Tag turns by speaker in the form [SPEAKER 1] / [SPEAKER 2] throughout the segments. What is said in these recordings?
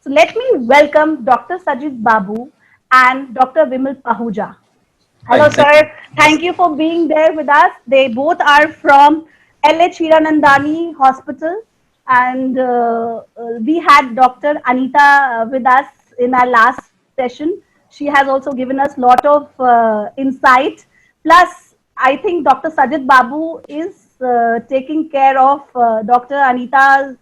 [SPEAKER 1] So let me welcome Dr. Sajid Babu and Dr. Vimal Pahuja.
[SPEAKER 2] Hi,
[SPEAKER 1] Hello,
[SPEAKER 2] thank you.
[SPEAKER 1] sir. Thank you for being there with us. They both are from LH Hiranandani Hospital, and we had Dr. Anita with us in our last session. She has also given us a lot of insight. Plus, I think Dr. Sajid Babu is taking care of Dr. Anita's.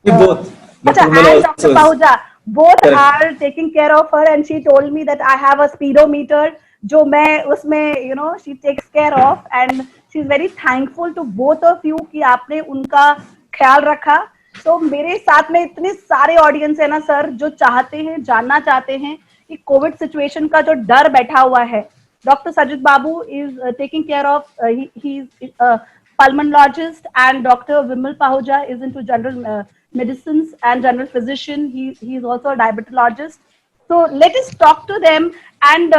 [SPEAKER 2] We
[SPEAKER 1] Uh,
[SPEAKER 2] both, Dr.
[SPEAKER 1] Acha,
[SPEAKER 2] Vimal
[SPEAKER 1] and Dr.
[SPEAKER 2] also is
[SPEAKER 1] Pahuja, both
[SPEAKER 2] correct.
[SPEAKER 1] are taking care of her, and she told me that I have a speedometer जो मैं उसमें she takes care of, and she's very thankful to both of you कि आपने उनका ख्याल रखा. So मेरे साथ में इतने सारे ऑडियंस है ना सर, जो चाहते हैं, जानना चाहते हैं कि कोविड सिचुएशन का जो डर बैठा हुआ है. Dr. Sajid Babu is taking care of, he's a pulmonologist, and Dr. Vimal Pahuja is into general medicines and general physician. He is also a diabetologist. So let us talk to them and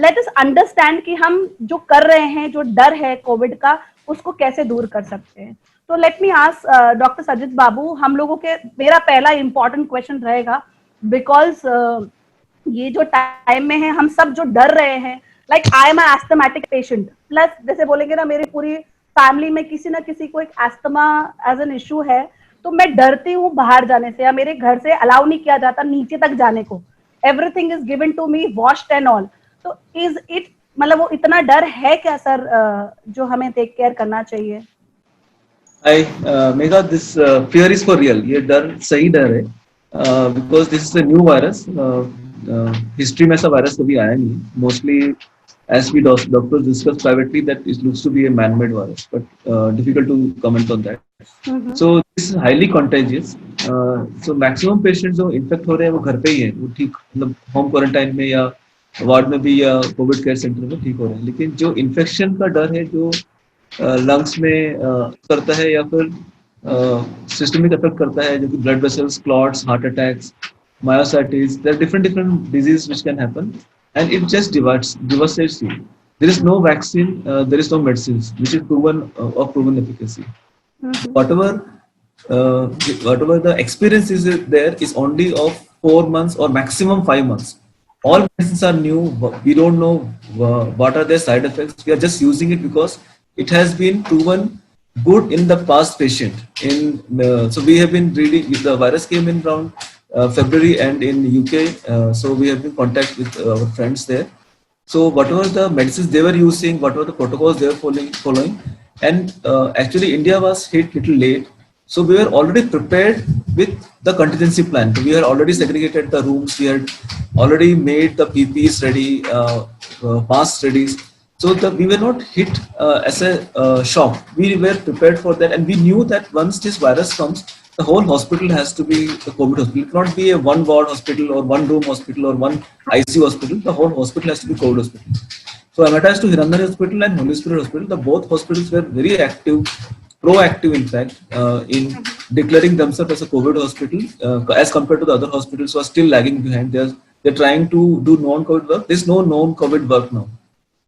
[SPEAKER 1] let us understand कि हम जो कर रहे हैं, जो डर है Covid का, उसको कैसे दूर कर सकते हैं. तो let me ask doctor Sajid बाबू, हम लोगों के मेरा पहला इंपॉर्टेंट क्वेश्चन रहेगा, बिकॉज ये जो टाइम में है हम सब जो डर रहे हैं, like I am asthmatic patient, plus जैसे बोलेंगे ना मेरी पूरी फैमिली में किसी ना किसी को एक एस्थमा एज एन इशू है, तो मैं डरती हूँ बाहर जाने से, या मेरे घर से अलाउ नहीं किया जाता नीचे तक जाने को. Everything is given to me washed and all. तो इज इट, मतलब वो इतना डर है क्या सर जो हमें टेक केयर करना चाहिए?
[SPEAKER 2] I Megha, this fear is for real. ये डर सही डर है, because this is a new virus. History में ऐसा वायरस कभी आया नहीं. Mostly, as we doctors discuss privately, that it looks to be a man-made virus, but difficult to comment on that. So this is highly contagious. So maximum patients जो infect हो रहे हैं वो घर पे ही हैं, वो ठीक मतलब home quarantine में या वार्ड में भी या कोविड केयर सेंटर में ठीक हो रहे हैं. लेकिन जो इन्फेक्शन का डर है, जो लंग्स में करता है या फिर सिस्टमिक इफेक्ट करता है, जो कि blood vessels, clots, heart attacks, myositis, there different disease which can happen, and it just devastates you. There is no vaccine, there is no medicines which is proven of proven efficacy. Whatever whatever the experience is there is only of 4 months or maximum 5 months. All medicines are new. We don't know what are their side effects. We are just using it because it has been proven good in the past patient. So we have been reading, the virus came in around February and in UK. So we have been in contact with our friends there. So whatever the medicines they were using, whatever the protocols they were following, and actually India was hit little late. So we were already prepared with the contingency plan. We had already segregated the rooms. We had already made the PPEs ready, masks ready. So we were not hit as a shock. We were prepared for that, and we knew that once this virus comes, the whole hospital has to be the COVID hospital. It cannot be a one ward hospital or one room hospital or one ICU hospital. The whole hospital has to be COVID hospital. So I'm attached to Hiranandani Hospital and Holy Spirit Hospital. The both hospitals were very active, proactive in fact, in declaring themselves as a COVID hospital, as compared to the other hospitals who are still lagging behind. They're trying to do non-COVID work. There's no non-COVID work now.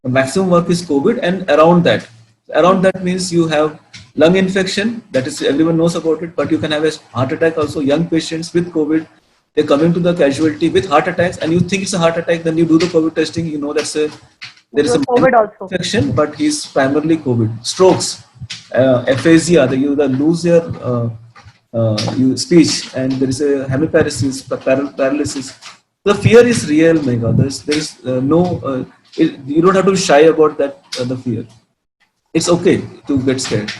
[SPEAKER 2] The maximum work is COVID, and around that. Around that means you have lung infection, that is everyone knows about it, but you can have a heart attack also. Young patients with COVID, they come into the casualty with heart attacks, and you think it's a heart attack, then you do the COVID testing, you know there is a
[SPEAKER 1] COVID also
[SPEAKER 2] infection, but he's primarily COVID. Strokes, aphasia, you lose your speech, and there is a hemiparesis, paralysis. The fear is real, Megha. There is you don't have to shy about that, the fear. It's okay to get scared.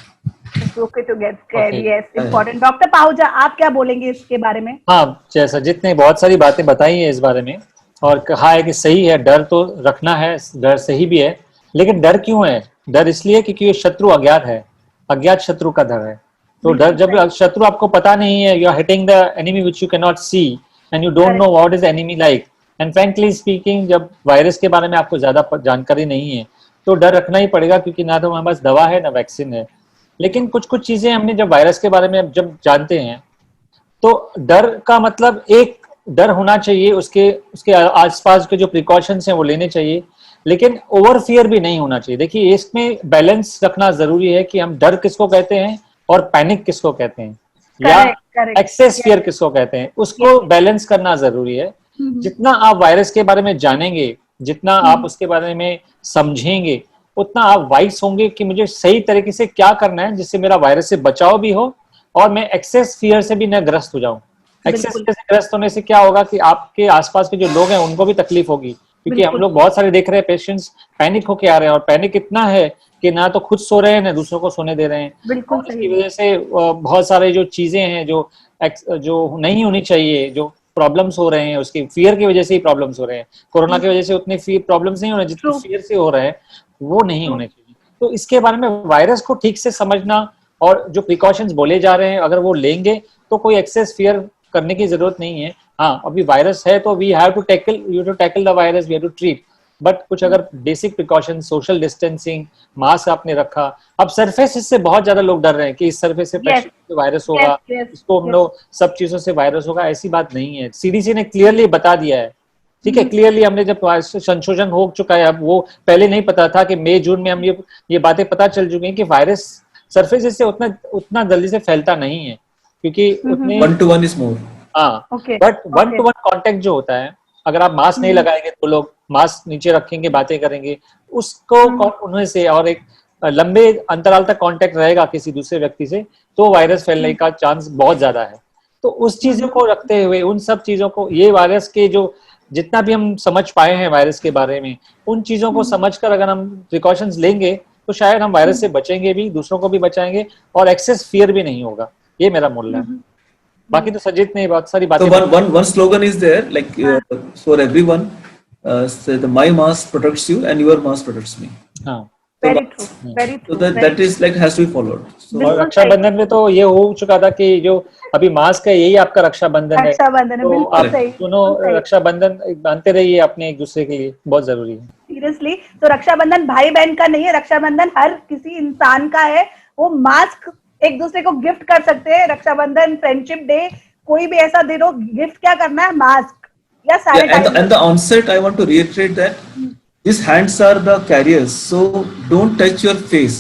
[SPEAKER 1] It's okay to get scared. Okay. Yes, important. Doctor Pahuja, आप क्या बोलेंगे इसके बारे में?
[SPEAKER 3] हाँ, जैसा जितने बहुत सारी बातें बताई हैं इस बारे में और कहा है कि सही है, डर तो रखना है, डर सही भी है, लेकिन डर क्यों है? डर इसलिए क्योंकि ये शत्रु अज्ञात है, अज्ञात शत्रु का डर है. तो डर, जब शत्रु आपको पता नहीं है, you are hitting the enemy which you can not see and you don't know what is enemy like, and frankly speaking जब वायरस के बारे में आपको ज्यादा जानकारी नहीं है तो डर रखना ही पड़ेगा, क्योंकि ना तो हमारे पास दवा है ना वैक्सीन है. लेकिन कुछ कुछ चीजें हमने जब वायरस के बारे में जब जानते हैं तो डर का मतलब एक डर होना चाहिए, उसके आसपास के जो प्रिकॉशंस हैं वो लेने चाहिए, लेकिन ओवर फियर भी नहीं होना चाहिए. देखिए इसमें बैलेंस रखना जरूरी है कि हम डर किसको कहते हैं और पैनिक किसको कहते हैं, या
[SPEAKER 1] Correct.
[SPEAKER 3] एक्सेस फियर किसको कहते हैं, उसको बैलेंस करना जरूरी है। जितना आप वायरस के बारे में जानेंगे, जितना आप उसके बारे में समझेंगे, उतना आप वाइस होंगे कि मुझे सही तरीके से क्या करना है जिससे मेरा वायरस से बचाव भी हो और मैं एक्सेस फियर से भी न ग्रस्त हो जाऊं। एक्सेस फियर से ग्रस्त होने से क्या होगा कि आपके आसपास के जो लोग हैं उनको भी तकलीफ होगी, क्योंकि हम लोग बहुत सारे देख रहे हैं पेशेंट्स पैनिक होके आ रहे हैं, और पैनिक इतना है कि ना तो खुद सो रहे हैं ना दूसरों को सोने दे रहे हैं।
[SPEAKER 1] बिल्कुल
[SPEAKER 3] और
[SPEAKER 1] सही।
[SPEAKER 3] इसकी वजह से बहुत सारे जो चीजें हैं जो नहीं होनी चाहिए, जो प्रॉब्लम्स हो रहे हैं, उसकी फियर की वजह से ही प्रॉब्लम्स हो रहे हैं। कोरोना की वजह से उतने प्रॉब्लम्स नहीं हो रहे जितने
[SPEAKER 1] True.
[SPEAKER 3] फियर से हो रहे हैं, वो नहीं होने चाहिए। तो इसके बारे में वायरस को ठीक से समझना और जो प्रिकॉशंस बोले जा रहे हैं अगर वो लेंगे तो कोई एक्सेस फियर करने की जरूरत नहीं है। हाँ, अभी वायरस है तो we have to tackle the virus, we have to treat, but कुछ अगर basic precaution, social distancing, mask आपने रखा। अब सरफेस से बहुत ज्यादा लोग डर रहे हैं कि इस सरफेस से वायरस होगा, इसको हम लोग सब चीजों से वायरस होगा, ऐसी बात नहीं है। सीडीसी ने क्लियरली बता दिया है, ठीक है, क्लियरली हमने जब संशोधन हो चुका है, अब वो पहले नहीं पता था कि मई जून में हम ये बातें पता चल चुकी हैं कि वायरस सरफेस से उतना जल्दी से फैलता नहीं है, क्योंकि उतने
[SPEAKER 2] 1 to 1 is more.
[SPEAKER 3] हाँ, बट 1 to 1 कांटेक्ट जो होता है, अगर आप मास्क नहीं लगाएंगे तो लोग मास्क नीचे रखेंगे, बातें करेंगे, उसको उन्हें से और एक लंबे अंतराल तक कांटेक्ट रहेगा किसी दूसरे व्यक्ति से, तो वायरस फैलने का चांस बहुत ज्यादा है। तो उस चीजों को रखते हुए, उन सब चीजों को, ये वायरस के जो जितना भी हम समझ पाए हैं वायरस के बारे में, उन चीजों को समझकर अगर हम प्रिकॉशंस लेंगे तो शायद हम वायरस से बचेंगे भी, दूसरों को भी बचाएंगे, और एक्सेस फियर भी नहीं होगा। ये मेरा मूल्य है। बाकी तो सजीत ने बहुत सारी बातें।
[SPEAKER 2] So one slogan is there, like for everyone, say the my mask protects you and your mask protects me.
[SPEAKER 3] हाँ,
[SPEAKER 1] Very true, very true.
[SPEAKER 2] So that is like has to be followed. So
[SPEAKER 3] और रक्षाबंधन में तो ये हो चुका था कि जो अभी मास्क है यही आपका रक्षाबंधन है।
[SPEAKER 1] रक्षाबंधन है,
[SPEAKER 3] तो
[SPEAKER 1] बिल्कुल
[SPEAKER 3] आप
[SPEAKER 1] सही।
[SPEAKER 3] दोनों रक्षाबंधन बांधते रहिए अपने एक दूसरे के लिए, बहुत जरूरी है।
[SPEAKER 1] सीरियसली, तो रक्षाबंधन भाई बहन का नहीं है, रक्षाबंधन हर किसी इंसान का है। वो मास्क एक दूसरे को गिफ्ट कर सकते हैं। रक्षाबंधन, फ्रेंडशिप डे, कोई भी ऐसा दिन हो, गिफ्ट क्या करना है, मास्क या sanitiser.
[SPEAKER 2] and the onset, I want to reiterate that these hands are the carriers, so don't touch your face.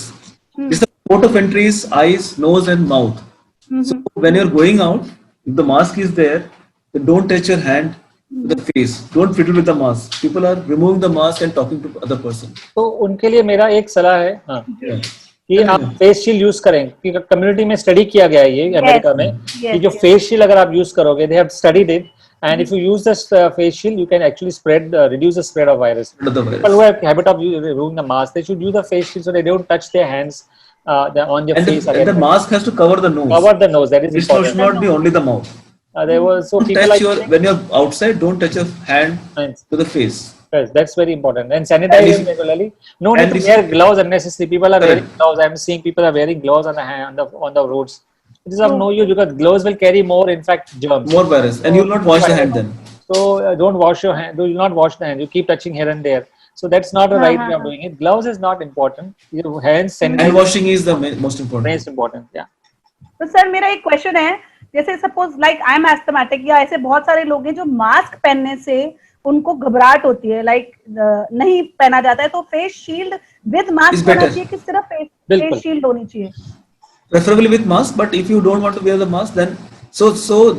[SPEAKER 2] This is the port of entry is eyes, nose, and mouth. So when you're going out, if the mask is there, then don't touch your hand to the face. Don't fiddle with the mask. People are removing the mask and talking to other person.
[SPEAKER 3] तो उनके लिए मेरा एक सलाह है, हाँ, कि आप फेस शील्ड यूज करें, क्योंकि कम्युनिटी में स्टडी किया गया है ये अमेरिका में, कि जो फेस शील्ड अगर आप यूज करोगे, they have studied it, and if you use this face shield, you can actually reduce the spread of virus. People who have habit of removing the mask, they should use the face shield so they don't touch their hands on their face.
[SPEAKER 2] And the mask has to cover the nose.
[SPEAKER 3] Cover the nose, that is important.
[SPEAKER 2] It should not be only the mouth.
[SPEAKER 3] There was so people
[SPEAKER 2] touch your, when you're outside, don't touch your hand to the face.
[SPEAKER 3] Yes, that's very important. And sanitize regularly. No need to wear gloves unnecessarily. People are wearing gloves. I'm seeing people are wearing gloves on the hand on the roads. It is of no use because gloves will carry more, in fact, germs.
[SPEAKER 2] More virus, and you will not wash the hand then.
[SPEAKER 3] So don't wash your hand. Do not wash the hand. You keep touching here and there. So that's not the right way of doing it. Gloves is not important. Your hands.
[SPEAKER 2] Hand washing is the most important.
[SPEAKER 3] Most important. Yeah.
[SPEAKER 1] तो sir मेरा एक question है, जैसे suppose like I am asthmatic या ऐसे बहुत सारे लोग हैं जो मास्क पहनने से उनको घबराहट होती है, लाइक नहीं पहना जाता है, तो फेस शील्ड विद मास्क होना चाहिए कि सिर्फ फेस शील्ड होनी चाहिए?
[SPEAKER 2] Preferably with mask, but if you don't want to wear the mask, then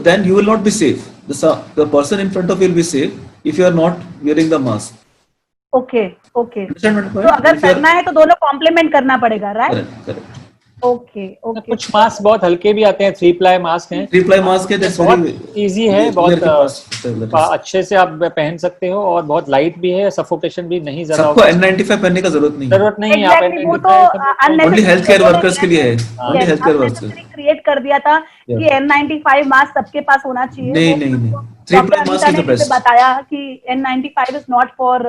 [SPEAKER 2] then you will not be safe. The person in front of you will be safe if you are not wearing the mask.
[SPEAKER 1] Okay. तो अगर करना है तो दोनों complement करना पड़ेगा, right?
[SPEAKER 2] Correct.
[SPEAKER 1] Okay.
[SPEAKER 3] कुछ mask बहुत हल्के भी आते हैं, 3-ply मास्क हैं.
[SPEAKER 2] 3-ply मास्क है,
[SPEAKER 3] बहुत इजी है, बहुत अच्छे से आप पहन सकते हो और बहुत लाइट भी है, सफोकेशन भी नहीं ज्यादा.
[SPEAKER 2] सबको N95 पहनने का जरूरत नहीं है.
[SPEAKER 3] आप N95
[SPEAKER 2] only health care workers के लिए है. Only health care workers
[SPEAKER 1] create कर दिया था कि N95 मास्क सबके पास होना चाहिए.
[SPEAKER 2] नहीं. 3-ply mask is the best.
[SPEAKER 1] बताया कि N95 is not for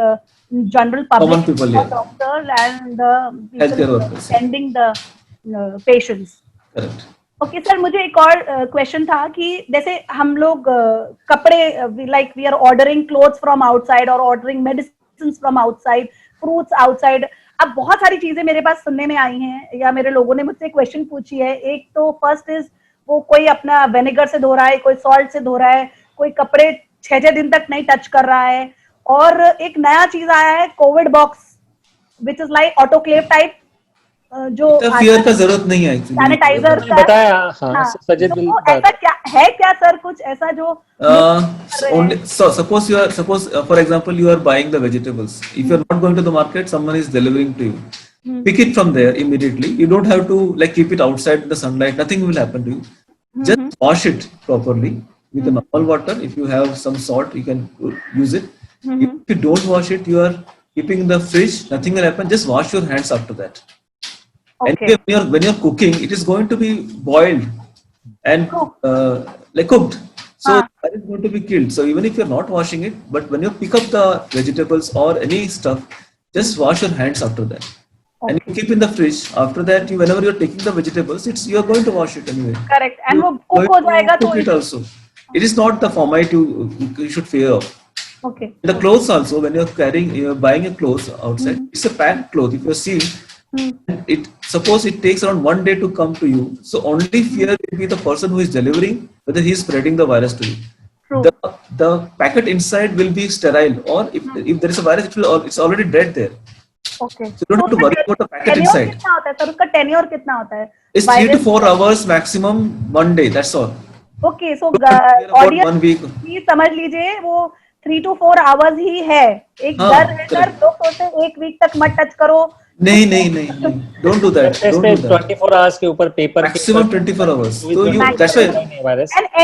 [SPEAKER 1] general public, doctors and
[SPEAKER 2] health care workers
[SPEAKER 1] sending the patients.
[SPEAKER 2] Correct.
[SPEAKER 1] Okay sir, मुझे एक और क्वेश्चन था कि जैसे हम लोग कपड़े, like we are ordering clothes from outside और ordering medicine from outside, fruits outside. अब बहुत सारी चीजें मेरे पास सुनने में आई हैं या मेरे लोगों ने मुझसे क्वेश्चन पूछी है. एक तो फर्स्ट इज वो कोई अपना विनेगर से धो रहा है, कोई सॉल्ट से धो रहा है, कोई कपड़े 6 दिन तक नहीं टच कर रहा है. और एक नया चीज आया है Covid box, which is like autoclave type, जो
[SPEAKER 2] फियर का जरूरत नहीं है एक्चुअली।
[SPEAKER 1] सैनिटाइजर
[SPEAKER 3] मैंने बताया, हाँ,
[SPEAKER 1] हाँ,
[SPEAKER 3] सजिद
[SPEAKER 1] तो
[SPEAKER 3] बिल
[SPEAKER 1] वो ऐसा क्या है, क्या सर कुछ ऐसा जो
[SPEAKER 2] only so suppose for example you are buying the vegetables. If you are not going to the market, someone is delivering to you. Pick it from there immediately. You don't have to like keep it outside in the sunlight. Nothing will happen to you. Just wash it properly with the normal water. If you have some salt, you can use it. If you don't wash it, you are keeping in the fridge. Nothing will happen. Just wash your hands after that.
[SPEAKER 1] Okay.
[SPEAKER 2] And when you're cooking, it is going to be boiled and like cooked. So that is going to be killed. So even if you're not washing it, but when you pick up the vegetables or any stuff, just wash your hands after that. And you keep in the fridge. After that, whenever you're taking the vegetables, you are going to wash it anyway.
[SPEAKER 1] Correct. And वो cook हो जाएगा तो
[SPEAKER 2] cook it also. It is not the format you should fear of.
[SPEAKER 1] Okay.
[SPEAKER 2] The clothes also, when you're buying a clothes outside, it's a packed cloth. If you're seeing, suppose it takes around 1 day to come to you. So only fear will be the person who is delivering, whether he is spreading the virus to you.
[SPEAKER 1] True.
[SPEAKER 2] The packet inside will be sterile, or if there is a virus, it's already dead there.
[SPEAKER 1] Okay.
[SPEAKER 2] So you don't have to worry about the packet inside.
[SPEAKER 1] कितना होता है sir, उसका tenure कितना होता है?
[SPEAKER 2] It's 3 to 4 hours maximum, 1 day. That's all.
[SPEAKER 1] Okay, so
[SPEAKER 2] about 1 week.
[SPEAKER 1] ये समझ लीजिए वो 3 to 4 hours ही है। एक डर है सर, लोग सोचते हैं 1 वीक तक मत टच करो।
[SPEAKER 2] नहीं, don't do that. Don't do that.
[SPEAKER 3] 24 hours के ऊपर paper
[SPEAKER 2] maximum 24 hours. So that's why.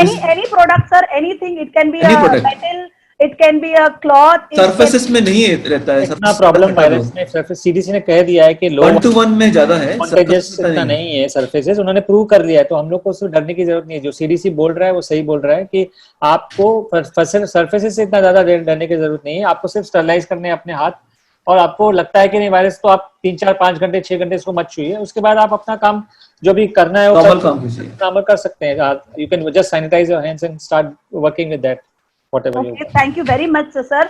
[SPEAKER 1] And any product sir, anything, it can be
[SPEAKER 2] Any
[SPEAKER 1] a
[SPEAKER 2] product.
[SPEAKER 1] metal, it can be a cloth.
[SPEAKER 2] Surfaces में नहीं रहता है।
[SPEAKER 3] इतना problem virus में surface CDC ने कह दिया है कि लो
[SPEAKER 2] 1 to 1 में ज्यादा है,
[SPEAKER 3] contagious इतना नहीं है सरफेसेस, उन्होंने प्रूव कर लिया है। तो हम लोग को उससे डरने की जरूरत नहीं है। जो CDC बोल रहा है वो सही बोल रहा है कि आपको सरफेसेस से इतना ज्यादा डरने की जरूरत नहीं है। आपको सिर्फ स्टरलाइज करने हैं अपने हाथ, और आपको लगता है कि नहीं वायरस, तो आप 3, 4, 5 घंटे 6 घंटे इसको मत छुइए। उसके बाद आप अपना काम जो भी करना है वो नॉर्मल कर सकते हैं। You can just sanitize your hands and start working with that whatever you.
[SPEAKER 1] Okay, thank you very much sir.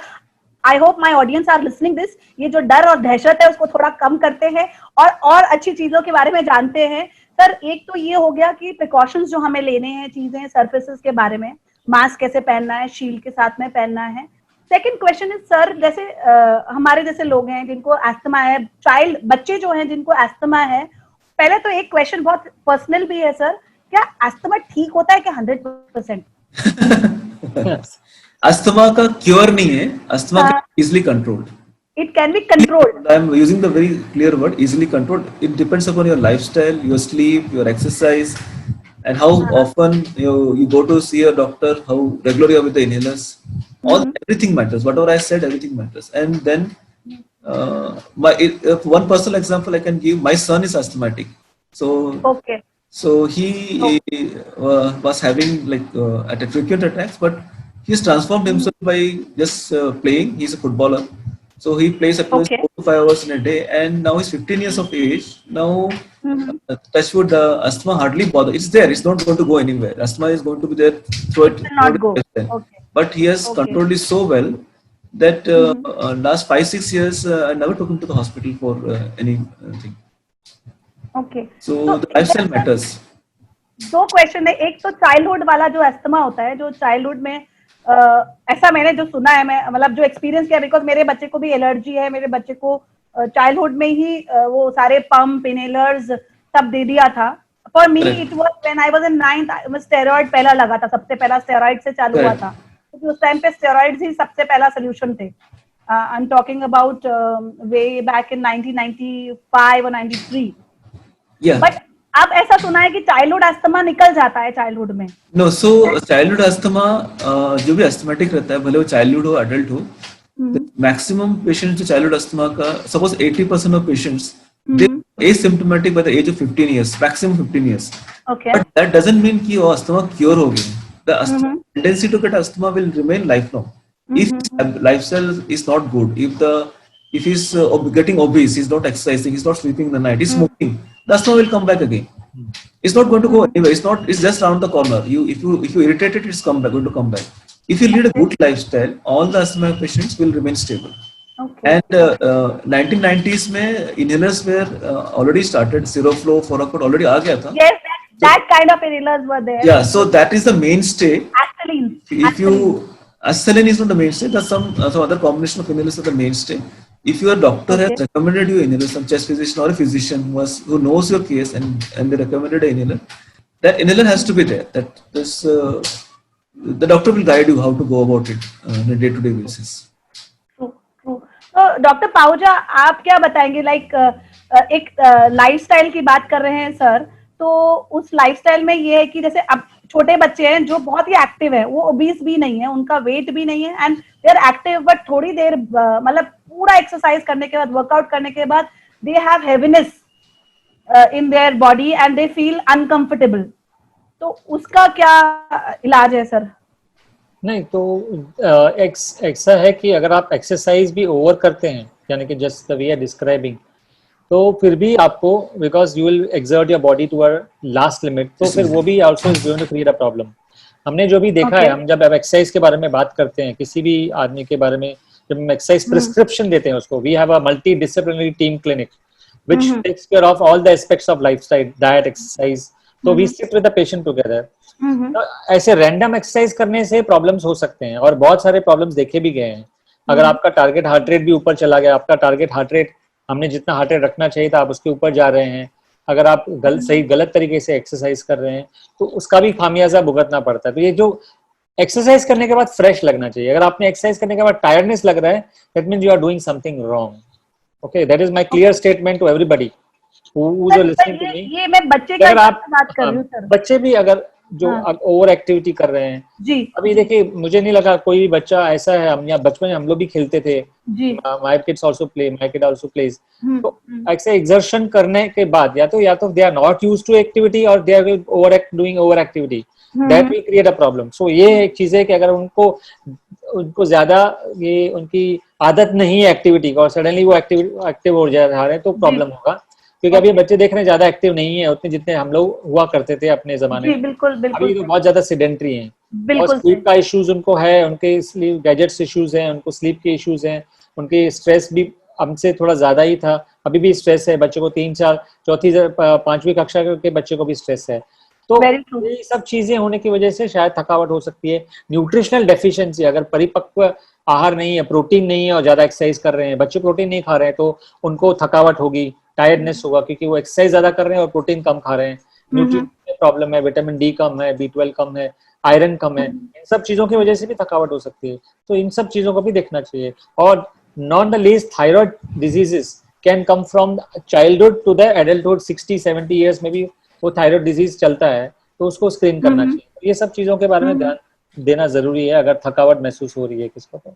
[SPEAKER 1] I hope my audience are listening this. ये जो डर और दहशत है उसको थोड़ा कम करते हैं और अच्छी चीजों के बारे में जानते हैं। सर एक तो ये हो गया कि प्रिकॉशंस जो हमें लेने हैं, चीजें सर्फेसेस के बारे में, मास्क कैसे पहनना है, शील्ड के साथ में पहनना है। सेकंड क्वेश्चन इज सर, जैसे हमारे जैसे लोग हैं जिनको एस्थमा है, बच्चे जो हैं जिनको एस्थमा है, पहले तो एक क्वेश्चन बहुत पर्सनल भी है सर, क्या एस्थमा ठीक होता है क्या 100%?
[SPEAKER 2] अस्थमा का क्योर नहीं है, asthma easily controlled.
[SPEAKER 1] It can be controlled.
[SPEAKER 2] I am using the very clear word, easily controlled. It depends upon your lifestyle, your sleep, your exercise, and how often you go to see a doctor, how regular you are with the inhalers. Everything matters. Whatever I said, everything matters. And then one personal example I can give. My son is asthmatic, so he was having at frequent attacks, but he's transformed himself by just playing. He's a footballer. So he plays at least 4 to 5 hours in a day, and now he's 15 years of age. Now, touch wood, asthma hardly bother. It's there. It's not going to go anywhere. Asthma is going to be there throughout.
[SPEAKER 1] Not go. Okay.
[SPEAKER 2] But he has controlled it so well that last 5-6 years, I never took him to the hospital for anything.
[SPEAKER 1] Okay.
[SPEAKER 2] So the lifestyle matters.
[SPEAKER 1] दो question है, एक तो childhood वाला जो asthma होता है, जो childhood में ऐसा मैंने जो सुना है, मैं मतलब जो एक्सपीरियंस किया, बिकॉज मेरे बच्चे को भी एलर्जी है, मेरे बच्चे को चाइल्डहुड में ही वो सारे पंप इनहेलर्स सब दे दिया था. For me it was when I was in 9th, steroid पहला लगा था, सबसे पहला स्टेरॉइड से चालू हुआ था, क्योंकि उस टाइम पे स्टेरॉइड्स ही सबसे पहला सोल्यूशन थे. I am talking about way back in 1995 और 93. बट अब ऐसा सुना है कि चाइल्डहुड अस्थमा निकल जाता है चाइल्डहुड में. नो, सो
[SPEAKER 2] चाइल्डहुड अस्थमा जो भी अस्थमेटिक रहता है, भले वो चाइल्डहुड हो अडल्ट हो, मैक्सिमम पेशेंट्स जो चाइल्डहुड अस्थमा का, suppose 80% of patients they asymptomatic by the age of 15 years, maximum 15 years.
[SPEAKER 1] Okay.
[SPEAKER 2] But that doesn't mean कि वो अस्थमा क्योर हो गया. The tendency to get asthma will remain lifelong. If lifestyle is not good, if he's getting obese, he's not exercising, he's not sleeping in the night, he's smoking, the asthma will come back again. It's not going to go anywhere. It's just around the corner. If you irritate it, it's going to come back. If you lead a good lifestyle, all the asthma patients will remain stable.
[SPEAKER 1] Okay.
[SPEAKER 2] And 1990s में inhalers were already started. Seroflow, Foracort already आ गया था.
[SPEAKER 1] Yes, that kind of inhalers were there.
[SPEAKER 2] Yeah, so that is the mainstay.
[SPEAKER 1] Acetylene.
[SPEAKER 2] Acetylene is not the mainstay. There's some other combination of inhalers are the mainstay. If your doctor has
[SPEAKER 1] Okay.
[SPEAKER 2] recommended you inhaler, some chest physician or a physician who knows your case and they recommended an inhaler, that inhaler has to be there. That this the doctor will guide you how to go about it on a day-to-day basis.
[SPEAKER 1] True, true. तो doctor Pahuja आप क्या बताएंगे like एक lifestyle की बात कर रहे हैं सर, तो उस लाइफस्टाइल में ये है कि जैसे अब छोटे बच्चे हैं जो बहुत ही एक्टिव है, वो ओबीस भी नहीं है, उनका वेट भी नहीं है and they are active, but थोड़ी देर मतलब पूरा एक्सरसाइज करने के बाद, वर्कआउट करने के बाद they have heaviness in their body and they feel uncomfortable, तो उसका क्या इलाज है सर?
[SPEAKER 3] नहीं तो ऐसा है कि अगर आप एक्सरसाइज भी ओवर करते हैं, यानी कि just the way are describing, तो फिर भी आपको, because you will exert your body to a last limit, तो फिर वो भी also is going to create a problem. हमने जो भी देखा है, हम जब एक्सरसाइज के बारे में बात करते हैं, किसी भी आदमी के बारे में जब हम एक्सरसाइज प्रिस्क्रिप्शन देते हैं उसको, we have a multi disciplinary team clinic which takes care of all the aspects of lifestyle, diet, exercise. So we sit with the patient together. तो ऐसे रैंडम एक्सरसाइज करने से प्रॉब्लम्स हो सकते हैं और बहुत सारे प्रॉब्लम्स देखे भी गए हैं। अगर आपका टारगेट हार्ट रेट भी ऊपर चला गया, आपका टारगेट हार्ट रेट हमने जितना हार्ट रेट रखना चाहिए था आप उसके ऊपर जा रहे हैं, अगर आप गलत तरीके से एक्सरसाइज कर रहे हैं तो उसका भी खामियाजा भुगतना पड़ता है। तो ये जो एक्सरसाइज करने के बाद फ्रेश लगना चाहिए। अगर आपने एक्सरसाइज करने के बाद टायर्डनेस लग रहा है, that means you are doing something wrong. Okay, that is my clear statement to everybody who's listening to me.
[SPEAKER 1] ये मैं बच्चे का बात कर रही हूँ सर।
[SPEAKER 3] बच्चे भी अगर जो ओवर एक्टिविटी कर रहे हैं जी, अभी देखिए मुझे नहीं लगा कोई भी बच्चा ऐसा है, हम यहाँ बचपन में हम लोग भी खेलते थे जी, my kids also play, my kid also plays, तो ऐसे एक्सर्शन करने के बाद या तो they are not used to activity or they are doing over activity, that will create a problem. So ये एक चीज है कि अगर उनको ज्यादा ये उनकी आदत नहीं है एक्टिविटी का और सडनली वो एक्टिव हो जा रहे हैं तो प्रॉब्लम होगा, क्योंकि अभी बच्चे देख रहे हैं ज्यादा एक्टिव नहीं है उतने जितने हम लोग हुआ करते थे अपने जमाने में। बिल्कुल बिल्कुल, अभी तो बहुत ज्यादा सेडेंटरी हैं और स्लीप का इश्यूज उनको है, उनके स्लीप गैजेट्स इश्यूज हैं, उनको स्लीप के इश्यूज हैं, उनके स्ट्रेस भी हमसे थोड़ा ज्यादा ही था, अभी भी स्ट्रेस है बच्चों को, 3 4 चौथी 5वीं कक्षा के बच्चे को भी स्ट्रेस है। तो ये सब चीजें होने की वजह से शायद थकावट हो सकती है। न्यूट्रिशनल डेफिशिएंसी, अगर परिपक्व आहार नहीं है, प्रोटीन नहीं है और ज्यादा एक्सरसाइज कर रहे हैं, बच्चे प्रोटीन नहीं खा रहे हैं तो उनको थकावट होगी, टायर्डनेस होगा, क्योंकि वो एक्सरसाइज ज्यादा कर रहे हैं और प्रोटीन कम खा रहे हैं। न्यूट्रिशन प्रॉब्लम है, विटामिन डी कम है, B12 कम है, आयरन कम है, इन सब चीजों की वजह से भी थकावट हो सकती है। तो इन सब चीजों को भी देखना चाहिए। और not the least thyroid diseases can come from childhood to the adulthood, 60-70 years में भी वो थायराइड डिजीज चलता है, तो उसको स्क्रीन करना चाहिए। ये सब चीजों के बारे में ध्यान देना जरूरी है अगर थकावट महसूस हो रही है किसको तो।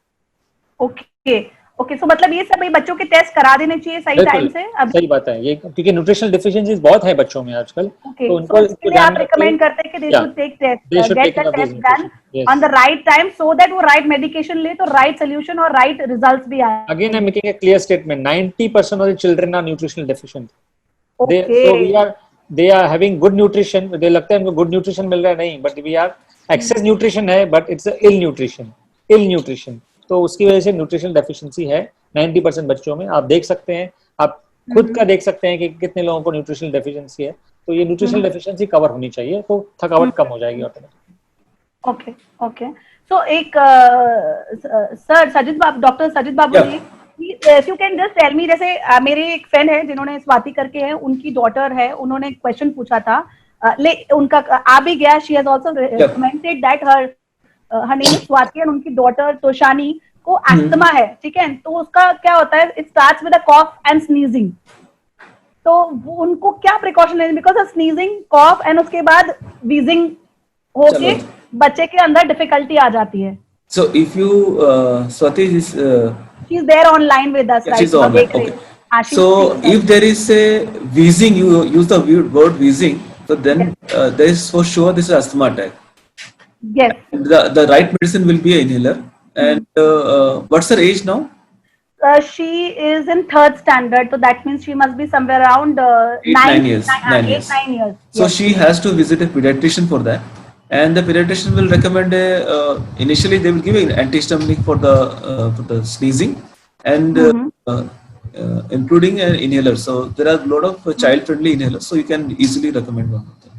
[SPEAKER 1] ओके, सो मतलब ये सब बच्चों के टेस्ट करा देने चाहिए सही टाइम से। अब
[SPEAKER 3] सही बात है ये, क्योंकि न्यूट्रिशनल डेफिशिएंसीज बहुत है बच्चों में आजकल, तो उनको
[SPEAKER 1] आप रिकमेंड करते हैं कि they should take test, get the test done on the right time so that वो राइट मेडिकेशन ले तो राइट सोल्यूशन और राइट रिजल्ट्स भी आए।
[SPEAKER 3] Again I am making a clear statement, 90% of the children are nutritional deficient, they are having good nutrition, they लगता है उनको good nutrition मिल रहा है, नहीं, but we are excess nutrition है, बट इट्स इल न्यूट्रिशन, तो उसकी वजह से न्यूट्रिशनल डेफिशिएंसी है 90% बच्चों में। आप देख सकते हैं, आप खुद का देख सकते हैं कि कितने लोगों को न्यूट्रिशनल डेफिशिएंसी है, तो ये न्यूट्रिशनल डेफिशिएंसी कवर होनी चाहिए, तो थकावट कम हो जाएगी ऑटोमेटिक।
[SPEAKER 1] ओके सो एक sir doctor Sajid Babu ji, if you can just tell me, जैसे मेरे एक फ्रेंड है जिन्होंने स्वाति करके है, उनकी डॉटर है, उन्होंने क्वेश्चन पूछा था, उनका आ भी गया, she has also commented that her name is Swati and उनकी डॉटर तोशानी को अस्थमा है, ठीक है, तो उसका क्या होता है, it starts with a cough and sneezing, तो उनको क्या प्रिकॉशन लेने, बिकॉज स्नीजिंग, कॉफ एंड उसके बाद वीजिंग होके बच्चे के अंदर डिफिकल्टी आ जाती है।
[SPEAKER 2] So if you Swati is
[SPEAKER 1] she's there online with us, right?
[SPEAKER 2] She's online. Okay. So if there is a wheezing, you use the word wheezing, so then there is for sure this is asthma attack.
[SPEAKER 1] Yes.
[SPEAKER 2] The right medicine will be an inhaler. And what's her age now?
[SPEAKER 1] She is in 3rd standard, so that means she must be somewhere around 9 years. 9 years.
[SPEAKER 2] So yes. She has to visit a pediatrician for that. And the pediatrician will recommend initially they will give an antihistaminic for the sneezing and including an inhaler. So there are a lot of child friendly inhalers, so you can easily recommend one of them.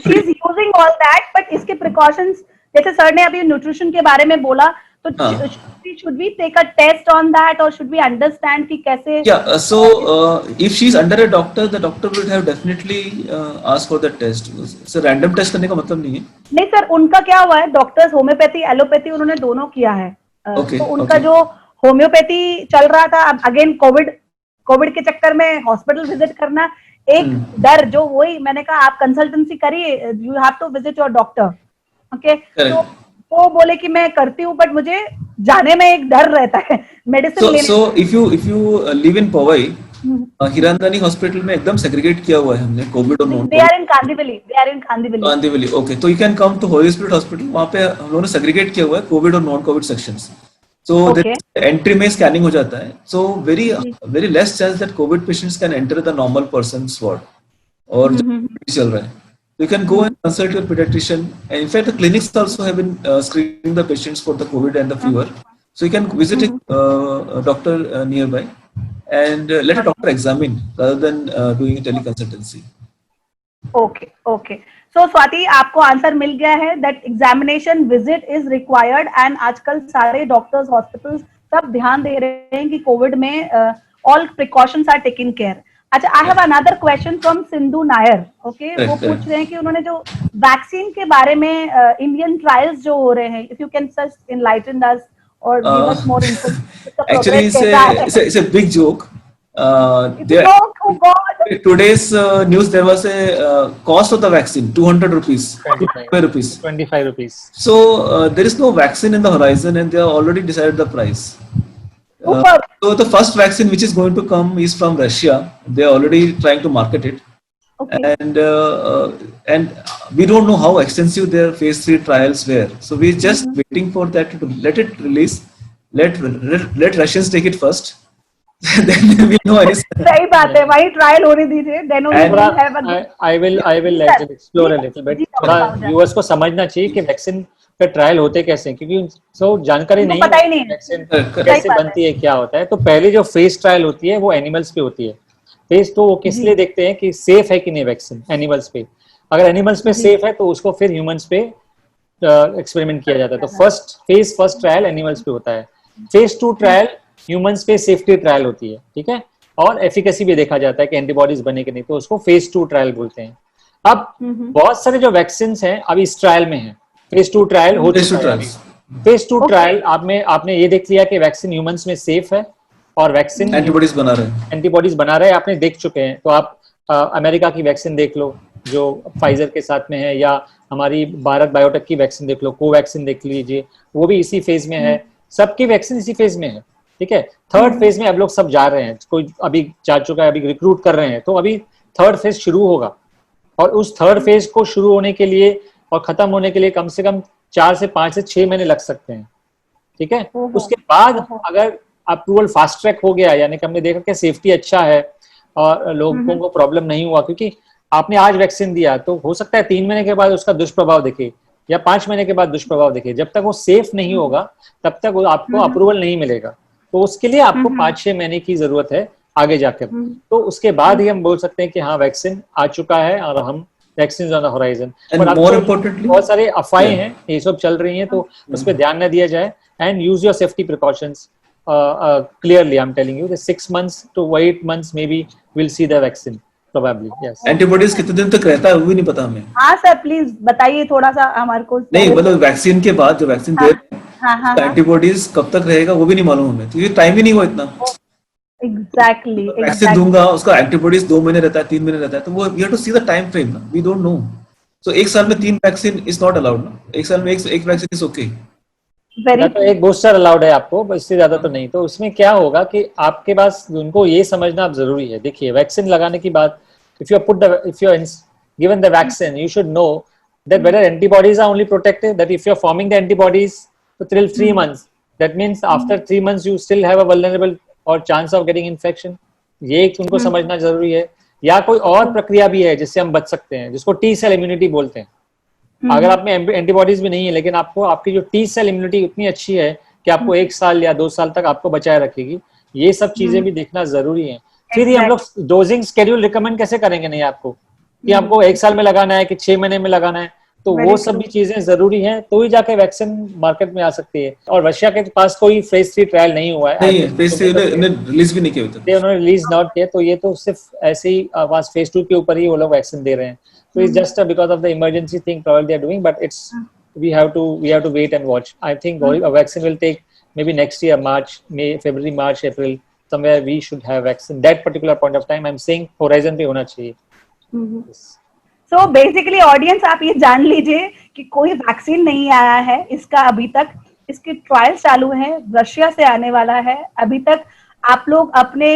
[SPEAKER 1] She is using all that, but इसके precautions, जैसे sir ने अभी nutrition के बारे में बोला, तो should we take a test on that or should we understand कि कैसे?
[SPEAKER 2] Yeah, so if she's under a doctor, the doctor would have definitely asked for the test. So random test करने का मतलब नहीं है.
[SPEAKER 1] नहीं सर, उनका क्या हुआ है, डॉक्टर्स होम्योपैथी एलोपैथी उन्होंने दोनों किया है.
[SPEAKER 2] Okay,
[SPEAKER 1] तो उनका
[SPEAKER 2] okay.
[SPEAKER 1] जो होम्योपैथी चल रहा था, अब अगेन कोविड के चक्कर में हॉस्पिटल विजिट करना एक डर, जो वही मैंने कहा आप कंसल्टेंसी करिए, you have to visit your doctor. Okay, तो वो बोले कि मैं करती हूँ, बट मुझे जाने में एक डर रहता है मेडिसिन लेने.
[SPEAKER 2] So if you live in Powai, Hiranandani hospital में एकदम सेग्रीगेट किया हुआ है हमने कोविड और non.
[SPEAKER 1] They are in Kandivali.
[SPEAKER 2] Kandivali. Okay, तो you can come to Holy Spirit Hospital. वहाँ पे हम लोगों ने सेग्रीगेट किया हुआ है कोविड और non Covid sections. So entry में स्कैनिंग हो जाता है. So very less chance that COVID patients can enter the normal person's ward. और चल रहा है. You can go and consult your pediatrician. And in fact, the clinics also have been screening the patients for the COVID and the fever. So you can visit a doctor nearby and let a doctor examine rather than doing a teleconsultancy.
[SPEAKER 1] Okay. So Swati, आपको answer मिल गया है that examination visit is required. And आजकल सारे doctors, hospitals सब ध्यान दे रहे हैं कि कोविड में all precautions are taken care. अच्छा, I have another question from Sindhu Nair. Okay, वो पूछ रहे हैं कि उन्होंने जो वैक्सीन के बारे में इंडियन ट्रायल्स जो हो रहे हैं, if you can just enlighten us और give us more info.
[SPEAKER 2] Actually, it's a big joke. Today's news, there was a cost of the vaccine, 200 rupees, 25 rupees. So there is no vaccine in the horizon, and they have already decided the price. So the first vaccine which is going to come is from Russia. They are already trying to market it. Okay. And we don't know how extensive their phase 3 trials were. So we're just waiting for that to let it release. Let Russians take it first. Then we know any.
[SPEAKER 1] सही बात है, वही trial होने दीजिए. Then only we'll have a.
[SPEAKER 3] I will explore a little bit. थोड़ा viewers को समझना चाहिए कि वैक्सीन पे ट्रायल होते कैसे हैं, क्योंकि जानकारी नहीं है वैक्सीन कैसे बनती है, क्या होता है. तो पहले जो फेस ट्रायल होती है वो एनिमल्स पे होती है. फेस तो वो किस लिए देखते हैं कि सेफ है कि नहीं वैक्सीन एनिमल्स पे. अगर एनिमल्स पे सेफ है तो उसको फिर ह्यूमंस पे एक्सपेरिमेंट किया जाता है. तो फर्स्ट ट्रायल एनिमल्स पे होता है. फेज 2 ट्रायल ह्यूमंस पे सेफ्टी ट्रायल होती है. ठीक है, और एफिकेसी भी देखा जाता है कि एंटीबॉडीज बने कि नहीं, तो उसको फेज 2 ट्रायल बोलते हैं. अब बहुत सारे जो वैक्सीन हैं अभी इस ट्रायल में हैं. फेज 2 ट्रायल हो चुका है. फेज 2 ट्रायल आपने ये देख लिया कि वैक्सीन ह्यूमंस में सेफ है और वैक्सीन
[SPEAKER 2] एंटीबॉडीज
[SPEAKER 3] बना रहे हैं, आपने देख चुके हैं. तो आप अमेरिका की वैक्सीन देख लो जो फाइजर के साथ में है, या हमारी भारत बायोटेक की वैक्सीन देख लो, कोवैक्सीन देख लीजिए, वो भी इसी फेज में है. सबकी वैक्सीन इसी फेज में है. ठीक है, थर्ड फेज में अब लोग सब जा रहे हैं. कोई अभी जा चुका है, अभी रिक्रूट कर रहे हैं. तो अभी थर्ड फेज शुरू होगा, और उस थर्ड फेज को शुरू होने के लिए और खत्म होने के लिए कम से कम 4 से 5 से 6 महीने लग सकते हैं. ठीक है, उसके बाद अगर अप्रूवल फास्ट ट्रैक हो गया, यानी कि हमने देखा कि सेफ्टी अच्छा है और लोगों को प्रॉब्लम नहीं हुआ, क्योंकि आपने आज वैक्सीन दिया तो हो सकता है 3 महीने के बाद उसका दुष्प्रभाव दिखे या 5 महीने के बाद दुष्प्रभाव दिखे. जब तक वो सेफ नहीं होगा तब तक आपको अप्रूवल नहीं मिलेगा. तो उसके लिए आपको 5-6 महीने की जरूरत है आगे जाकर. तो उसके बाद ही हम बोल सकते हैं कि हाँ वैक्सीन आ चुका है और हम वैक्सीन ऑन द होराइजन. बहुत सारे अफवाहें हैं, ये सब चल रही हैं, तो उस पर ध्यान न दिया जाए. And use your safety precautions clearly. I'm telling you, the 6 months to 8 months maybe we'll see the vaccine probably. Yes.
[SPEAKER 2] Antibodies कितने दिन तक रहता है वो भी नहीं पता हमें.
[SPEAKER 1] हाँ सर, प्लीज बताइए थोड़ा सा हमारे को.
[SPEAKER 2] नहीं मतलब वैक्सीन के बाद जो वैक्सीन दे एंटीबॉडीज कब तक रहेगा वो भी नहीं मालूम हमें, क्योंकि टाइम ही नहीं हुआ इतना.
[SPEAKER 1] एग्जैक्टली.
[SPEAKER 2] वैक्सीन दूंगा, उसका एंटीबॉडीज 2 महीने रहता है, 3 महीने रहता है, तो वो we have to see the time frame ना. We don't know. सो 1 साल में 3 वैक्सीन इज नॉट अलाउड ना. 1 साल में एक वैक्सीन इज ओके.
[SPEAKER 3] तो एक बूस्टर अलाउड है आपको, इससे ज्यादा तो नहीं. तो उसमें क्या होगा कि आपके पास उनको ये समझना अब जरूरी है. देखिए, वैक्सीन लगाने की बात, if you are given the vaccine, you should know that whether antibodies are only protective, that if you are forming the antibodies till 3 months, that means after 3 months you still have a vulnerable or chance of getting infection. ये उनको समझना जरूरी है. या कोई और प्रक्रिया भी है जिससे हम बच सकते हैं, जिसको टी सेल इम्यूनिटी बोलते हैं. अगर आप में एंटीबॉडीज भी नहीं है, लेकिन आपको आपकी जो टी सेल इम्यूनिटी उतनी अच्छी है कि आपको 1 साल या 2 साल तक आपको बचाए रखेगी. ये सब चीजें भी देखना जरूरी है. फिर ही हम लोग डोजिंग स्केड्यूल रिकमेंड कैसे करेंगे नहीं आपको कि आपको 1 साल में लगाना है कि 6 महीने में लगाना है. तो
[SPEAKER 1] Very
[SPEAKER 3] वो सब
[SPEAKER 1] true.
[SPEAKER 3] भी चीजें जरूरी हैं, तो ही जाके वैक्सीन मार्केट में आ सकती है। और रशिया के पास कोई फेज 3 ट्रायल नहीं हुआ है,
[SPEAKER 2] नहीं है, फेज 3 उन्हें रिलीज भी नहीं किया अभी तक।
[SPEAKER 3] उन्होंने रिलीज नॉट किया, तो ये तो सिर्फ ऐसे ही बस फेज 2 के ऊपर ही वो लोग वैक्सीन दे रहे हैं। तो it's just because of the emergency thing probably they are doing, but it's we have to wait and watch. I think a vaccine will take maybe next year, March, May, February, March, April, somewhere we should have vaccine. That particular point of time I'm saying horizon पे होना चाहिए।
[SPEAKER 1] So basically audience आप ये जान लीजिए कि कोई vaccine नहीं आया है इसका अभी तक, इसकी ट्रायल चालू है, रशिया से आने वाला है। अभी तक आप लोग अपने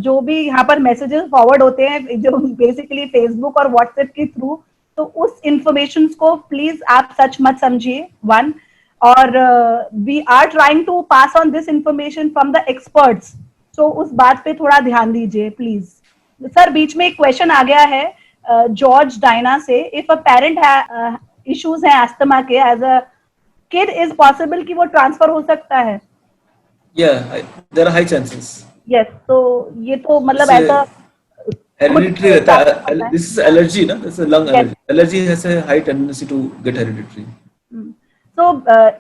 [SPEAKER 1] जो भी यहाँ पर मैसेजेस फॉरवर्ड होते हैं जो बेसिकली फेसबुक और व्हाट्सएप के थ्रू, तो उस इंफॉर्मेशन को प्लीज आप सच मत समझिए, वन। और we are trying to pass on this information from the experts, so उस बात पे थोड़ा ध्यान दीजिए प्लीज। सर बीच में एक क्वेश्चन आ गया है जॉर्ज डायना से, इफ अ पेरेंट इश्यूज है अस्थमा के as a kid, is possible कि वो ट्रांसफर हो सकता है?
[SPEAKER 2] There are high chances.
[SPEAKER 1] Yes, तो ये तो मतलब ऐसा
[SPEAKER 2] हेरिडिटरी रहता है, दिस इज एलर्जी ना, this is lung allergy, allergy has a high tendency to get hereditary.
[SPEAKER 1] So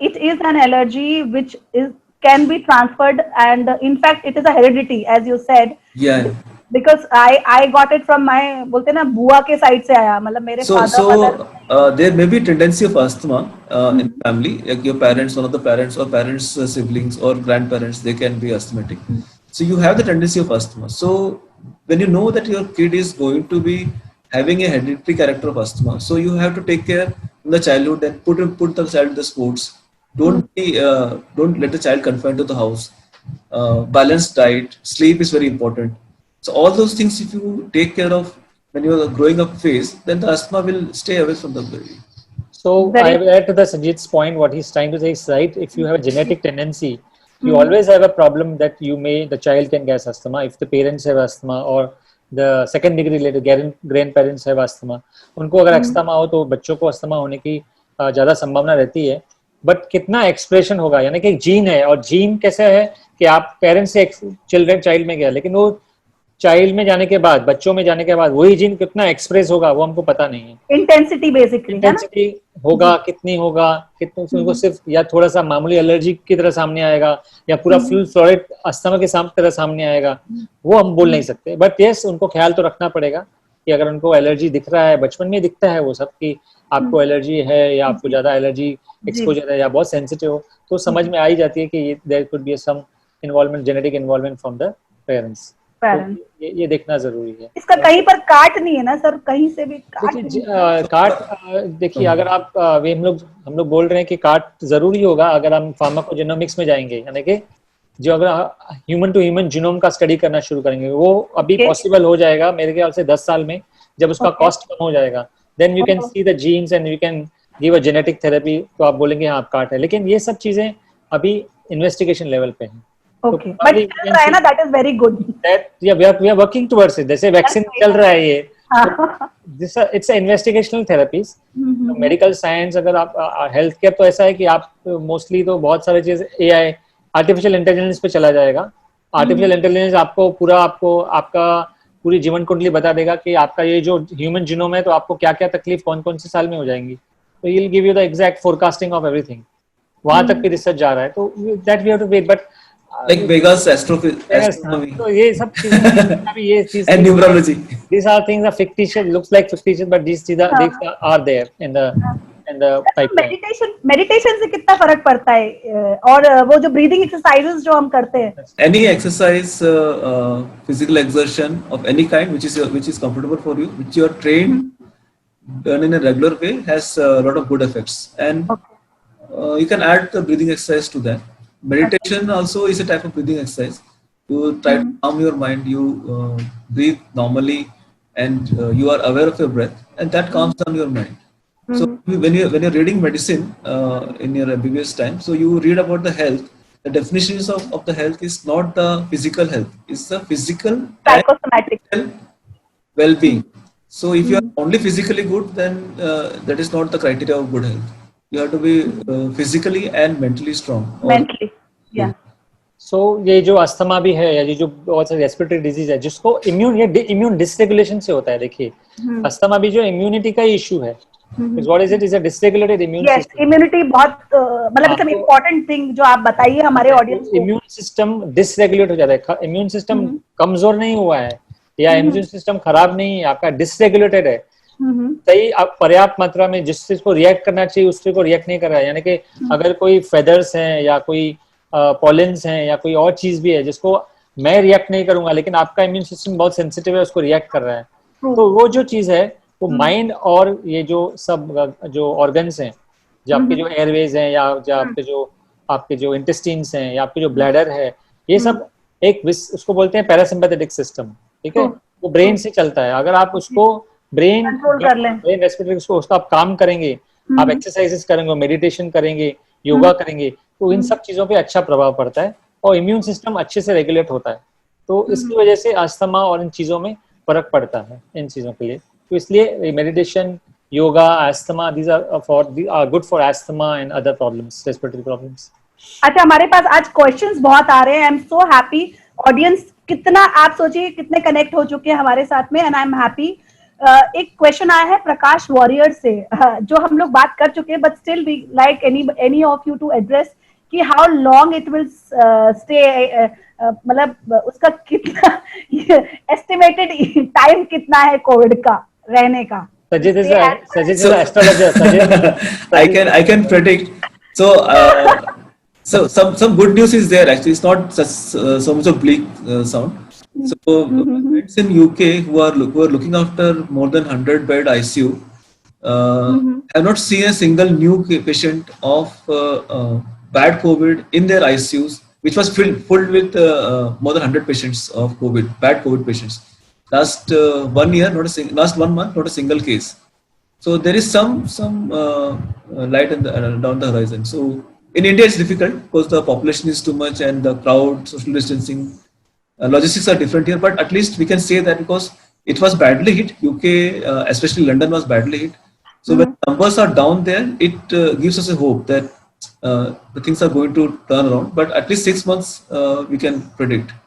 [SPEAKER 1] it is an allergy which is can be transferred, and in fact it is a heredity as you said.
[SPEAKER 2] Yeah.
[SPEAKER 1] Because I got it from my, बोलते ना बुआ के side से आया, मतलब मेरे father mother।
[SPEAKER 2] There may be tendency of asthma in family, like your parents, one of the parents or parents siblings or grandparents, they can be asthmatic. So you have the tendency of asthma. So when you know that your kid is going to be having a hereditary character of asthma, so you have to take care in the childhood and put the child in the sports. Don't let the child confined to the house. Balanced diet, sleep is very important. So all those things, if you take care of when you are growing up phase, then the asthma will stay away from the baby.
[SPEAKER 3] So I will add to the Sanjeet's point. What he's trying to say is right. If you have a genetic tendency, you always have a problem that the child can get asthma. If the parents have asthma or the second degree related grandparents have asthma, उनको अगर asthma हो तो बच्चों को asthma होने की ज्यादा संभावना रहती है। बट कितना एक्सप्रेशन होगा, यानी कि एक जीन है, और जीन कैसे है कि आप पेरेंट्स से चाइल्ड में गया, लेकिन वो चाइल्ड में जाने के बाद, बच्चों में जाने के बाद वही जीन कितना एक्सप्रेस होगा वो हमको पता नहीं है।
[SPEAKER 1] इंटेंसिटी बेसिकली
[SPEAKER 3] इंटेंसिटी होगा, कितनी होगा, कितने उनको सिर्फ या थोड़ा सा मामूली एलर्जी की तरह सामने आएगा या पूरा फुल फ्लोरेड अस्थमा के तरह सामने आएगा, वो हम बोल नहीं सकते। बट यस, उनको ख्याल तो रखना पड़ेगा कि अगर उनको एलर्जी दिख रहा है, बचपन में दिखता है वो सब कि आपको एलर्जी है या आपको ज्यादा एलर्जी एक्सपोजर है या बहुत सेंसिटिव हो, तो समझ में आ ही जाती है कि there could be some involvement, genetic involvement from the parents. तो ये देखना जरूरी है। इसका
[SPEAKER 1] कहीं पर काट नहीं है ना सर, कहीं से भी
[SPEAKER 3] देखिए अगर आप हम लोग बोल रहे हैं कि काट जरूरी होगा अगर हम फार्माकोजेनोमिक्स में जाएंगे, यानी कि जो अगर ह्यूमन टू ह्यूमन जीनोम का स्टडी करना शुरू करेंगे, वो अभी पॉसिबल हो जाएगा मेरे ख्याल से 10 साल में, जब उसका कॉस्ट कम हो जाएगा, then you can see the genes and you can give a genetic therapy, तो आप बोलेंगे हाँ काट है। लेकिन ये सब चीजें अभी इन्वेस्टिगेशन लेवल पे हैं।
[SPEAKER 1] Okay, but चल रहा है ना, that is very good.
[SPEAKER 3] That we are working towards it. जैसे वैक्सीन चल रहा है ये, this it's a investigational therapies. Medical science, अगर आप हेल्थ केयर तो ऐसा है कि आप मोस्टली तो बहुत सारी चीज AI आर्टिफिशियल इंटेलिजेंस पे चला जाएगा। आर्टिफिशियल इंटेलिजेंस आपको आपका पूरी जीवन कुंडली बता देगा कि आपका ये जो ह्यूमन जीनोम है तो आपको क्या क्या तकलीफ कौन कौन से साल में हो जाएंगी, तो he will give you the exact forecasting of everything. वहां तक भी रिसर्च जा रहा है, तो that we have to wait, but
[SPEAKER 2] like Vegas astronomy,
[SPEAKER 3] तो ये सब चीजें अभी ये चीज
[SPEAKER 2] and numerology,
[SPEAKER 3] these are things are fictitious, looks like fictitious, but these are there in the pipeline.
[SPEAKER 1] Meditation से कितना फर्क पड़ता है, और वो जो ब्रीदिंग एक्सरसाइजेस जो हम करते हैं,
[SPEAKER 2] any exercise, physical exertion of any kind which is comfortable for you, which you are trained done in a regular way, has a lot of good effects, and you can add the breathing exercise to that. Meditation also is a type of breathing exercise. You try to calm your mind, you breathe normally, and you are aware of your breath, and that calms down your mind. So when you're reading medicine in your MBBS time, so you read about the health. The definitions of the health is not the physical health; it's the physical
[SPEAKER 1] psychosomatic
[SPEAKER 2] well-being. So if you are only physically good, then that is not the criteria of good health. You have to be physically and mentally strong.
[SPEAKER 1] Mentally, yeah.
[SPEAKER 3] So ये जो asthma भी है या ये जो बहुत सारी respiratory disease है जिसको इम्यून डिसरेगुलेशन से होता है, देखिए अस्थमा भी जो इम्यूनिटी का इशू है, Because what is it? Is a dysregulated immune
[SPEAKER 1] yes,
[SPEAKER 3] system.
[SPEAKER 1] Immunity बहुत मतलब
[SPEAKER 3] हाँ,
[SPEAKER 1] इट्स
[SPEAKER 3] तो
[SPEAKER 1] इम्पोर्टेंट थिंग जो आप बताइए हमारे ऑडियंस को।
[SPEAKER 3] इम्यून सिस्टम डिसरेगुलेट हो जाता है। इम्यून सिस्टम कमजोर नहीं हुआ है या इम्यून सिस्टम खराब नहीं है, आपका डिसरेगुलेटेड है। सही पर्याप्त मात्रा में जिस चीज को रिएक्ट करना चाहिए उस चीज को रिएक्ट नहीं कर रहा है। यानी कि अगर कोई फेदर्स हैं या कोई पॉलेंस हैं या कोई और चीज भी है जिसको मैं रिएक्ट नहीं करूंगा, लेकिन आपका इम्यून सिस्टम बहुत सेंसिटिव है, उसको रिएक्ट कर रहा है। तो वो जो चीज है वो माइंड और ये जो सब जो ऑर्गन्स हैं, जो आपके जो एयरवेज हैं या जो आपके जो इंटेस्टाइन्स हैं या आपके जो ब्लैडर है, ये सब एक उसको बोलते हैं पैरासिम्पैथेटिक सिस्टम। ठीक है, वो ब्रेन से चलता है। अगर आप उसको ब्रेन रेस्पिरेटरी उसको आप काम करेंगे, आप एक्सरसाइजेस करेंगे, मेडिटेशन करेंगे, योगा करेंगे, तो इन सब चीजों पे अच्छा प्रभाव पड़ता है और इम्यून सिस्टम अच्छे से रेगुलेट होता है। तो इसकी वजह से अस्थमा और इन चीजों में फर्क पड़ता है इन चीजों के लिए। तो इसलिए meditation, yoga, asthma, these are good for asthma and other problems, respiratory problems.
[SPEAKER 1] अच्छा, हमारे पास आज क्वेश्चंस बहुत आ रहे हैं। I am so happy. Audience कितना, आप सोचिए कितने कनेक्ट हो चुके हैं हमारे साथ में, एंड आई एम हैप्पी। एक क्वेश्चन आया है प्रकाश वॉरियर से, जो हम लोग बात कर चुके हैं, but still we like any of you to address कि how long it will stay, मतलब उसका कितना एस्टिमेटेड टाइम कितना है कोविड का रहने का।
[SPEAKER 3] Sajid is an astrologer. Sajid.
[SPEAKER 2] I can predict. So some good news is there actually. It's not such so much of bleak sound. So friends in UK who are looking after more than 100 bed ICU have not seen a single new patient of bad COVID in their ICUs, which was filled with more than 100 patients of COVID, bad COVID patients. Last 1 year, last 1 month, not a single case. So there is some light down the horizon. So in India, it's difficult because the population is too much and the crowd, social distancing, logistics are different here. But at least we can say that because it was badly hit, UK, especially London, was badly hit. So when numbers are down there, it gives us a hope that the things are going to turn around. But at least 6 months we can predict.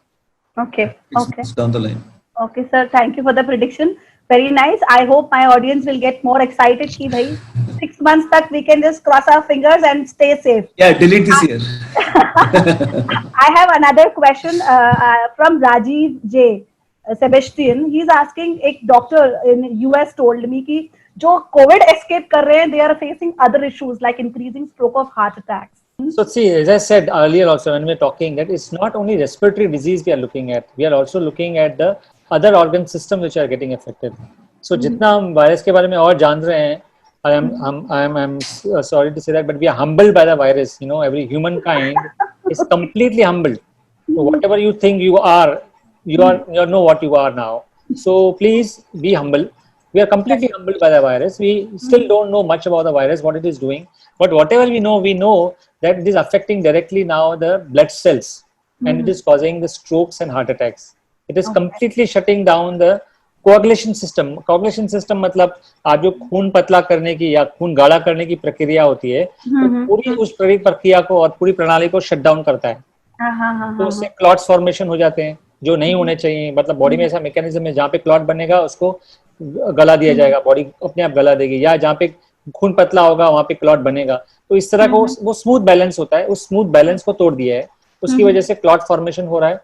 [SPEAKER 1] Okay.
[SPEAKER 2] 6 months down the line.
[SPEAKER 1] Okay, sir. Thank you for the prediction. Very nice. I hope my audience will get more excited कि भाई 6 months तक we can just cross our fingers and stay safe.
[SPEAKER 2] Yeah, delete this year.
[SPEAKER 1] I have another question from Rajiv J. Sebastian. He is asking, एक doctor in US told me कि जो COVID escape कर रहे हैं, they are facing other issues like increasing stroke of heart attacks.
[SPEAKER 3] So see, as I said earlier also when we were talking, that it's not only respiratory disease we are looking at, we are also looking at the other organ system which are getting affected. So जितना हम virus के बारे में और जान रहे हैं, I'm sorry to say that, but we are humbled by the virus. You know, every humankind is completely humbled. So whatever you think you know what you are now. So please be humble. We are completely humbled by the virus. We still don't know much about the virus, what it is doing. But whatever we know that it is affecting directly now the blood cells, and it is causing the strokes and heart attacks. It is completely shutting down the coagulation system. Coagulation system मतलब आप जो खून पतला करने की या खून गाढ़ा करने की प्रक्रिया होती है, तो पूरी उस प्रक्रिया को और पूरी प्रणाली को शट डाउन करता है। तो उससे क्लॉट्स फॉर्मेशन हो जाते हैं जो नहीं होने चाहिए। मतलब बॉडी में ऐसा मैकेनिज्म है जहाँ पे क्लॉट बनेगा उसको गला दिया जाएगा, बॉडी अपने आप गला देगी, या जहाँ पे खून पतला होगा वहाँ पे क्लॉट बनेगा। तो इस तरह को वो स्मूथ बैलेंस होता है, उस स्मूथ बैलेंस को तोड़ दिया है। उसकी वजह से क्लॉट फॉर्मेशन हो रहा है,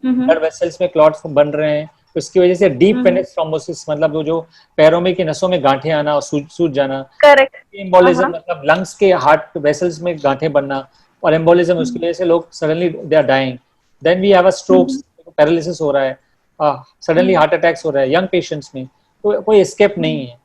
[SPEAKER 3] ब्लड वेसल्स में क्लॉट्स बन रहे हैं। उसकी वजह से डीप वेनस थ्रोम्बोसिस मतलब वो जो पैरों में की नसों में गांठें आना और सूज जाना, एम्बोलिज्म मतलब लंग्स के हार्ट वेसल्स में गांठें बनना और एम्बोलिज्म, उसकी वजह से लोग suddenly they are dying. Then we have a strokes, paralysis हो रहा है, सडनली हार्ट अटैक्स हो रहा है यंग पेशेंट्स में। तो कोई एस्केप नहीं है।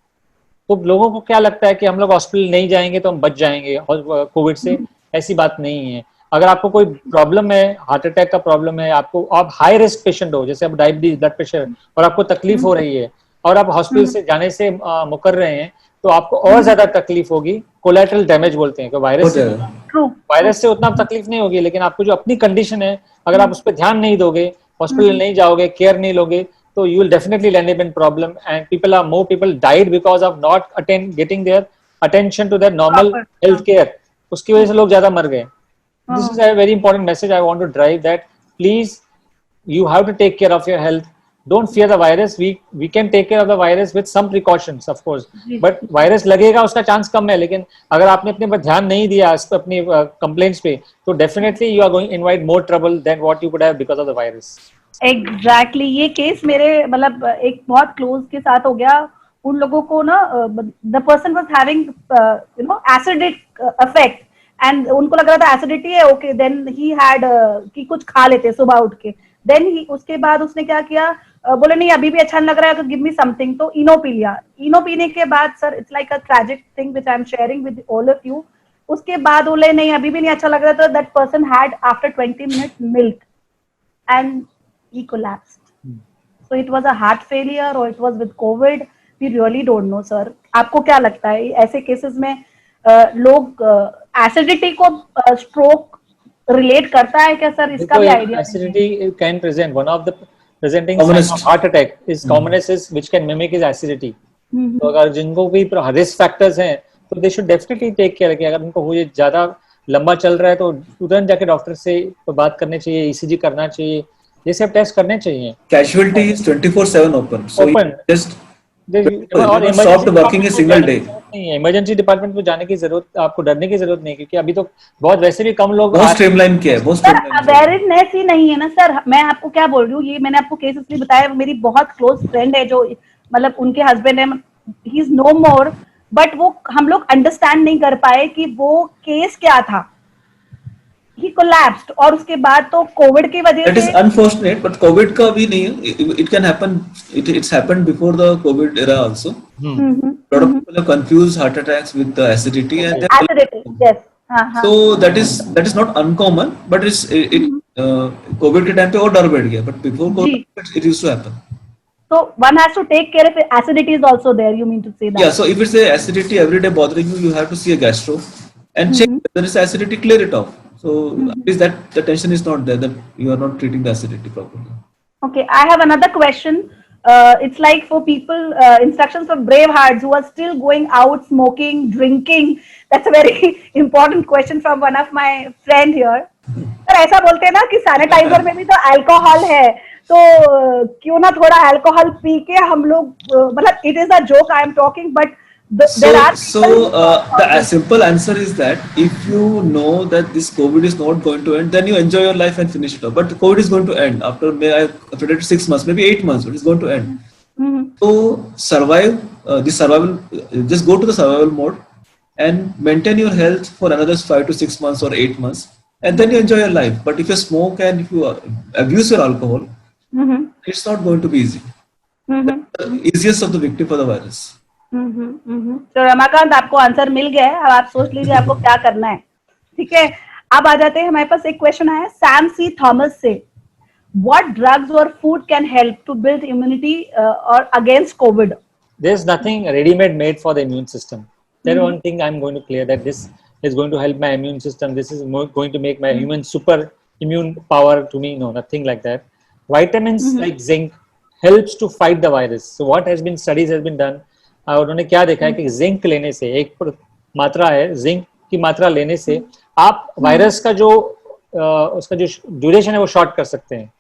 [SPEAKER 3] तो लोगों को क्या लगता है कि हम लोग हॉस्पिटल नहीं जाएंगे तो हम बच जाएंगे कोविड से, ऐसी बात नहीं है। अगर आपको कोई प्रॉब्लम है, हार्ट अटैक का प्रॉब्लम है, आप हाई रिस्क पेशेंट हो, जैसे आप डायबिटीज, ब्लड प्रेशर, और आपको तकलीफ हो रही है और आप हॉस्पिटल से जाने से मुकर रहे हैं, तो आपको और ज्यादा तकलीफ होगी। कोलैटरल डैमेज बोलते हैं कि वायरस से उतना तकलीफ नहीं होगी, लेकिन आपको जो अपनी कंडीशन है अगर आप उस पर ध्यान नहीं दोगे, हॉस्पिटल नहीं जाओगे, केयर नहीं लोगे, तो you will definitely land up in problem, and more people died because of not getting their attention to their normal health care. उसकी वजह से लोग ज्यादा मर गए। This is a very important message I want to drive, that please you have to take care of your health. don't fear the virus. We can take care of the virus with some precautions, of course.
[SPEAKER 1] Ji.
[SPEAKER 3] But virus लगेगा उसका chance कम है, लेकिन अगर आपने अपने पर ध्यान नहीं दिया इस पे अपनी complaints पे, तो definitely you are going to invite more trouble than what you could have because of the virus.
[SPEAKER 1] Exactly ये केस मेरे मतलब एक बहुत क्लोज के साथ हो गया. उन लोगों को ना the person was having you know acidic effect and उनको लग रहा था एसिडिटी है. ओके देन ही हैड कि कुछ खा लेते सुबह उठ के. देन ही उसके बाद उसने क्या किया, बोले नहीं अभी भी अच्छा नहीं लग रहा है तो गिव मी समथिंग, तो इनो पी लिया. इनो पीने के बाद sir it's like a tragic thing which I am sharing with all of you. उसके बाद बोले नहीं अभी भी नहीं अच्छा लग रहा, तो that person had after 20 minutes milk and he collapsed. So it was a heart failure or it was with COVID. We really don't know, sir. आपको क्या लगता है ऐसे केसेस में लोग एसिडिटी को स्ट्रोक रिलेट करता है क्या सर? इसका भी idea.
[SPEAKER 3] Acidity can present. One of the presenting
[SPEAKER 2] Commonest.
[SPEAKER 3] signs of heart attack is commonest is which can mimic is acidity. तो अगर जिनको भी रिस्क फैक्टर्स हैं तो they should definitely take care कि अगर उनको ये ज्यादा लंबा चल रहा है तो तुरंत जाके डॉक्टर से बात करनी चाहिए, ईसीजी करना चाहिए, ये सब टेस्ट करने चाहिए.
[SPEAKER 2] Casualty is 24/7 open. So
[SPEAKER 3] Open.
[SPEAKER 2] just
[SPEAKER 3] और
[SPEAKER 2] stopped working a single day.
[SPEAKER 3] Emergency department को जाने की जरूरत, आपको डरने की जरूरत नहीं, क्योंकि अभी तो बहुत वैसे भी कम लोग
[SPEAKER 2] बहुत स्ट्रीमलाइन किया है, बहुत
[SPEAKER 1] सर
[SPEAKER 2] streamline किया है.
[SPEAKER 1] अवेयरनेस ही नहीं है ना सर. मैं आपको क्या बोल रही हूँ, ये मैंने आपको केस इसलिए बताया, मेरी बहुत क्लोज फ्रेंड है जो मतलब उनके हस्बैंड है, he is no more, but वो हम लोग अंडरस्टैंड नहीं कर पाए कि वो केस क्या था. He collapsed और उसके बाद तो कोविड की वजह
[SPEAKER 2] That is
[SPEAKER 1] से
[SPEAKER 2] unfortunate, but COVID का भी नहीं है. It can happen. It's happened before the COVID era also. Lot of people have confused heart attacks with the acidity and then
[SPEAKER 1] acidity. Yes. हाँ हाँ.
[SPEAKER 2] so that is not uncommon, but COVID के time पे और डर बैठ गया, but before COVID it used to happen.
[SPEAKER 1] So one has to take care if acidity is also there. You mean to say that?
[SPEAKER 2] Yeah, so if it's a acidity every day bothering you, you have to see a gastro and check whether it's acidity, clear it off. So at least that the tension is not there, that you are not treating the acidity properly.
[SPEAKER 1] Okay, I have another question. It's like for people, instructions for brave hearts who are still going out smoking, drinking. That's a very important question from one of my friend here. Sir ऐसा बोलते हैं ना कि sanitiser में भी तो alcohol है, तो क्यों ना थोड़ा अल्कोहल पी के हम लोग, मतलब it is a joke I am talking, but
[SPEAKER 2] the simple answer is that if you know that this COVID is not going to end, then you enjoy your life and finish it off. But COVID is going to end after predicted 6 months, maybe 8 months, but it's going to end. So survive this survival. Just go to the survival mode and maintain your health for another 5 to 6 months or 8 months, and then you enjoy your life. But if you smoke and if you abuse your alcohol, it's not going to be easy. The easiest of the victim for the virus.
[SPEAKER 1] तो रमाकांत आपको answer मिल गया है, अब आप सोच लीजिए आपको क्या करना है. ठीक है, अब आ जाते हैं, हमारे पास एक क्वेश्चन आया सैम सी थॉमस से. व्हाट ड्रग्स और food can help to build immunity और against covid?
[SPEAKER 3] There's nothing ready-made made for the immune system. There one thing I'm going to clear, that this is going to help my immune system. This is going to make my human super immune power to me. No, nothing like that. Vitamins like zinc helps to fight the virus. So what has been studies has been done. और उन्होंने क्या देखा है कि zinc लेने से, एक मात्रा है जिंक की मात्रा लेने से आप वायरस का जो उसका जो ड्यूरेशन है वो शॉर्ट कर सकते हैं.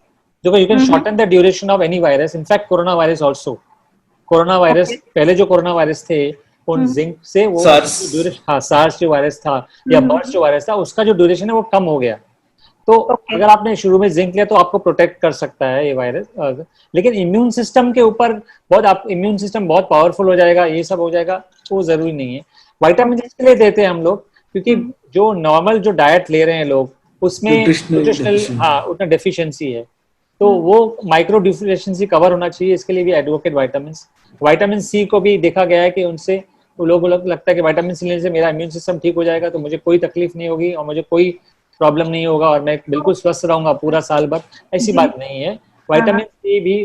[SPEAKER 3] जो you can shorten the duration of any virus. In fact corona virus also, corona virus पहले जो कोरोना वायरस थे उन जिंक से वो सार्स जो वायरस था या बर्स जो वायरस था उसका जो ड्यूरेशन है वो कम हो गया. तो अगर आपने शुरू में जिंक लिया तो आपको प्रोटेक्ट कर सकता है ये वायरस. लेकिन इम्यून सिस्टम के ऊपर बहुत, आप इम्यून सिस्टम बहुत पावरफुल हो जाएगा, ये सब हो जाएगा, वो जरूरी नहीं है. विटामिन इसके लिए देते हैं हम लोग क्योंकि जो नॉर्मल जो डाइट ले रहे हैं लोग उसमें न्यूट्रिशनल उतना डेफिशिएंसी है, तो वो माइक्रो डेफिशिएंसी कवर होना चाहिए. इसके लिए भी एडवोकेट विटामिन सी को भी देखा गया है कि उनसे वो लोगों को लगता है कि विटामिन सी लेने से मेरा इम्यून सिस्टम ठीक हो जाएगा, तो मुझे कोई तकलीफ नहीं होगी और मुझे कोई प्रॉब्लम नहीं होगा और मैं बिल्कुल स्वस्थ रहूंगा पूरा साल भर. ऐसी बात नहीं है. विटामिन सी भी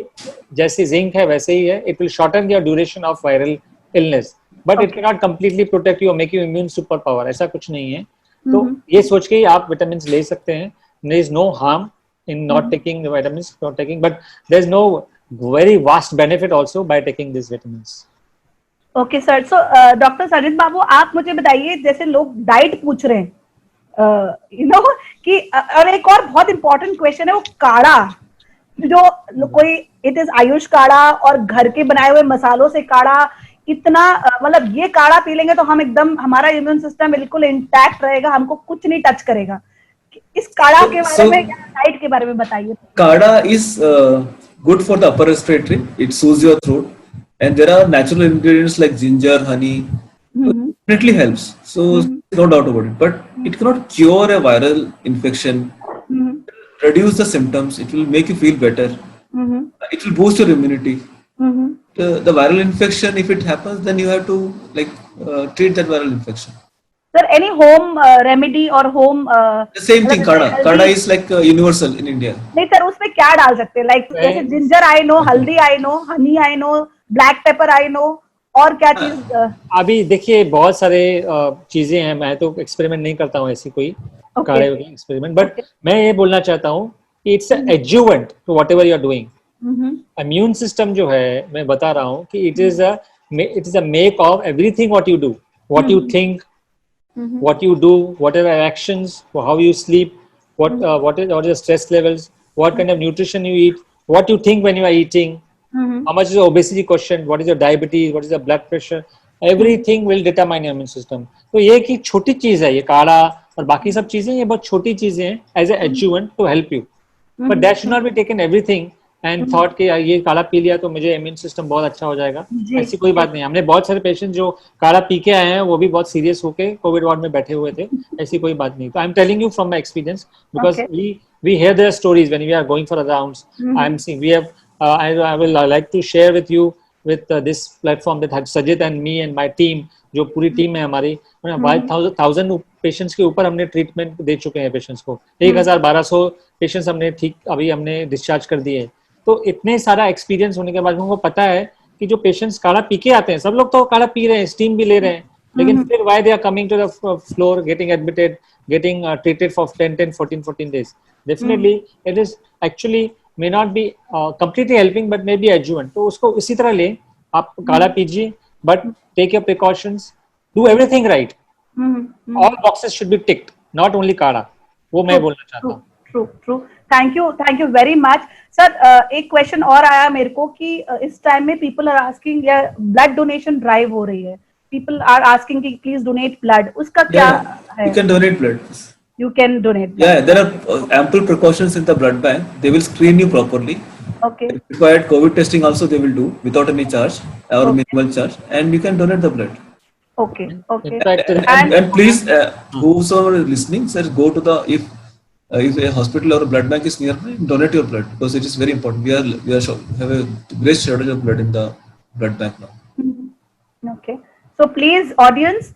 [SPEAKER 3] जैसे जिंक है वैसे ही है. It will shorten your duration of viral illness, but it can not completely protect you और make you immune super power. ऐसा कुछ नहीं है. तो ये सोच के ही आप विटामिन ले सकते हैं. There is no harm in not taking the vitamins, not taking, but there's no very vast benefit also by taking these vitamins.
[SPEAKER 1] Okay sir, so doctor Sarit Babu आप मुझे बताइए, जैसे लोग डाइट पूछ रहे हैं, you know कि, और एक और बहुत इंपॉर्टेंट क्वेश्चन है वो काढ़ा, जो कोई इट इज आयुष काढ़ा और घर के बनाए हुए मसालों से काढ़ा, इतना मतलब ये काढ़ा पी लेंगे तो हम एकदम, हमारा इम्यून सिस्टम बिल्कुल इंटैक्ट रहेगा, हमको कुछ नहीं टच करेगा। इस काढ़ा के बारे में या डाइट के बारे में बताइए।
[SPEAKER 2] काढ़ा is good for the upper respiratory. It soothes your throat, and there are natural ingredients like ginger, honey. Definitely helps. So no doubt about it. But it cannot cure a viral infection. Reduce the symptoms. It will make you feel better. It will boost your immunity. The viral infection, if it happens, then you have to treat that viral infection.
[SPEAKER 1] Sir, any home remedy or home
[SPEAKER 2] The same thing, काढ़ा. काढ़ा is like universal in India.
[SPEAKER 1] नहीं sir, उसमें क्या डाल सकते हैं? Like जैसे ginger I know, हल्दी I know, Honey I know, black pepper I know, और क्या चीज?
[SPEAKER 3] अभी देखिए बहुत सारे चीजें हैं, मैं तो एक्सपेरिमेंट नहीं करता हूँ ऐसी कोई काढ़े वाली एक्सपेरिमेंट, बट मैं ये बोलना चाहता हूँ कि it's adjuvant to whatever you are doing. Immune system जो है, मैं बता रहा हूँ कि it is a make of everything what you do, what you think, what you do, whatever actions, how you sleep, what is your stress levels, what kind of nutrition you eat, what you think when you are eating, how much is your obesity quotient, what is your diabetes, what is your blood pressure, everything will determine your immune system. तो ये एक छोटी चीज है ये काढ़ा, और बाकी सब चीजें ये बहुत छोटी चीजें हैं as a adjuvant to help you, but that should not be taken everything and thought कि ये काढ़ा पी लिया तो मुझे इम्यून सिस्टम बहुत अच्छा हो जाएगा। ऐसी कोई बात नहीं। हमने बहुत सारे पेशेंट जो काढ़ा पी के आए हैं वो भी बहुत सीरियस होके कोविड वार्ड में बैठे हुए थे, ऐसी कोई बात नहीं। तो I am telling you from my experience because we hear their stories when we are going for rounds. I am seeing we have I will like to share with you with this platform that Sajid and me and my team, जो पूरी team है हमारी, 1000 patients के ऊपर हमने treatment दे चुके हैं patients को। 1200 पेशेंट्स हमने ठीक अभी हमने डिस्चार्ज कर दिए। तो इतने सारा एक्सपीरियंस होने के बाद हमको पता है कि जो पेशेंट्स काढ़ा पी के आते हैं, सब लोग तो काढ़ा पी रहे हैं, स्टीम भी ले रहे हैं, लेकिन फिर why they are coming to the floor, getting admitted, getting treated for 10, 14 days, definitely it is actually may not be completely helping but may be adjuvant. तो उसको इसी तरह ले, आप काढ़ा पीजिए but take your precautions, do everything right. All boxes should be ticked, not only काढ़ा। वो मैं बोलना चाहता हूँ।
[SPEAKER 1] True. Thank you very much. Sir, एक क्वेश्चन और आया मेरे को कि इस टाइम में people are asking, या ब्लड डोनेशन ड्राइव हो रही है, people are asking कि please donate blood, उसका क्या है?
[SPEAKER 2] You can donate blood.
[SPEAKER 1] You can donate blood.
[SPEAKER 2] Yeah, there are ample precautions in the blood bank. They will screen you properly.
[SPEAKER 1] Okay.
[SPEAKER 2] If required COVID testing also they will do without any charge or minimal charge, and you can donate the blood.
[SPEAKER 1] Okay.
[SPEAKER 3] In fact,
[SPEAKER 2] And please, whosoever is listening, sir, go to the if a hospital or a blood bank is nearby, donate your blood because it is very important. We have a great shortage of blood in the blood bank now.
[SPEAKER 1] Okay. So please, audience,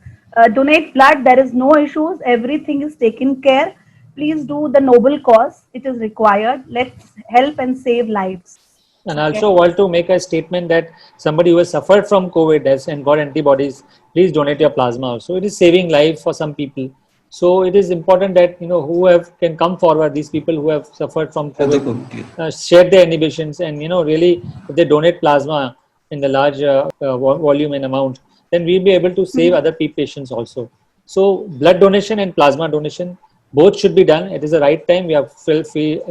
[SPEAKER 1] donate blood. There is no issues. Everything is taken care. Please do the noble cause. It is required. Let's help and save lives.
[SPEAKER 3] And I also want to make a statement that somebody who has suffered from COVID and got antibodies, please donate your plasma also. It is saving life for some people. So it is important that who can come forward. These people who have suffered from COVID, share their inhibitions, and really if they donate plasma in the large volume and amount, then we'll be able to save other patients also. So blood donation and plasma donation both should be done. It is the right time. We are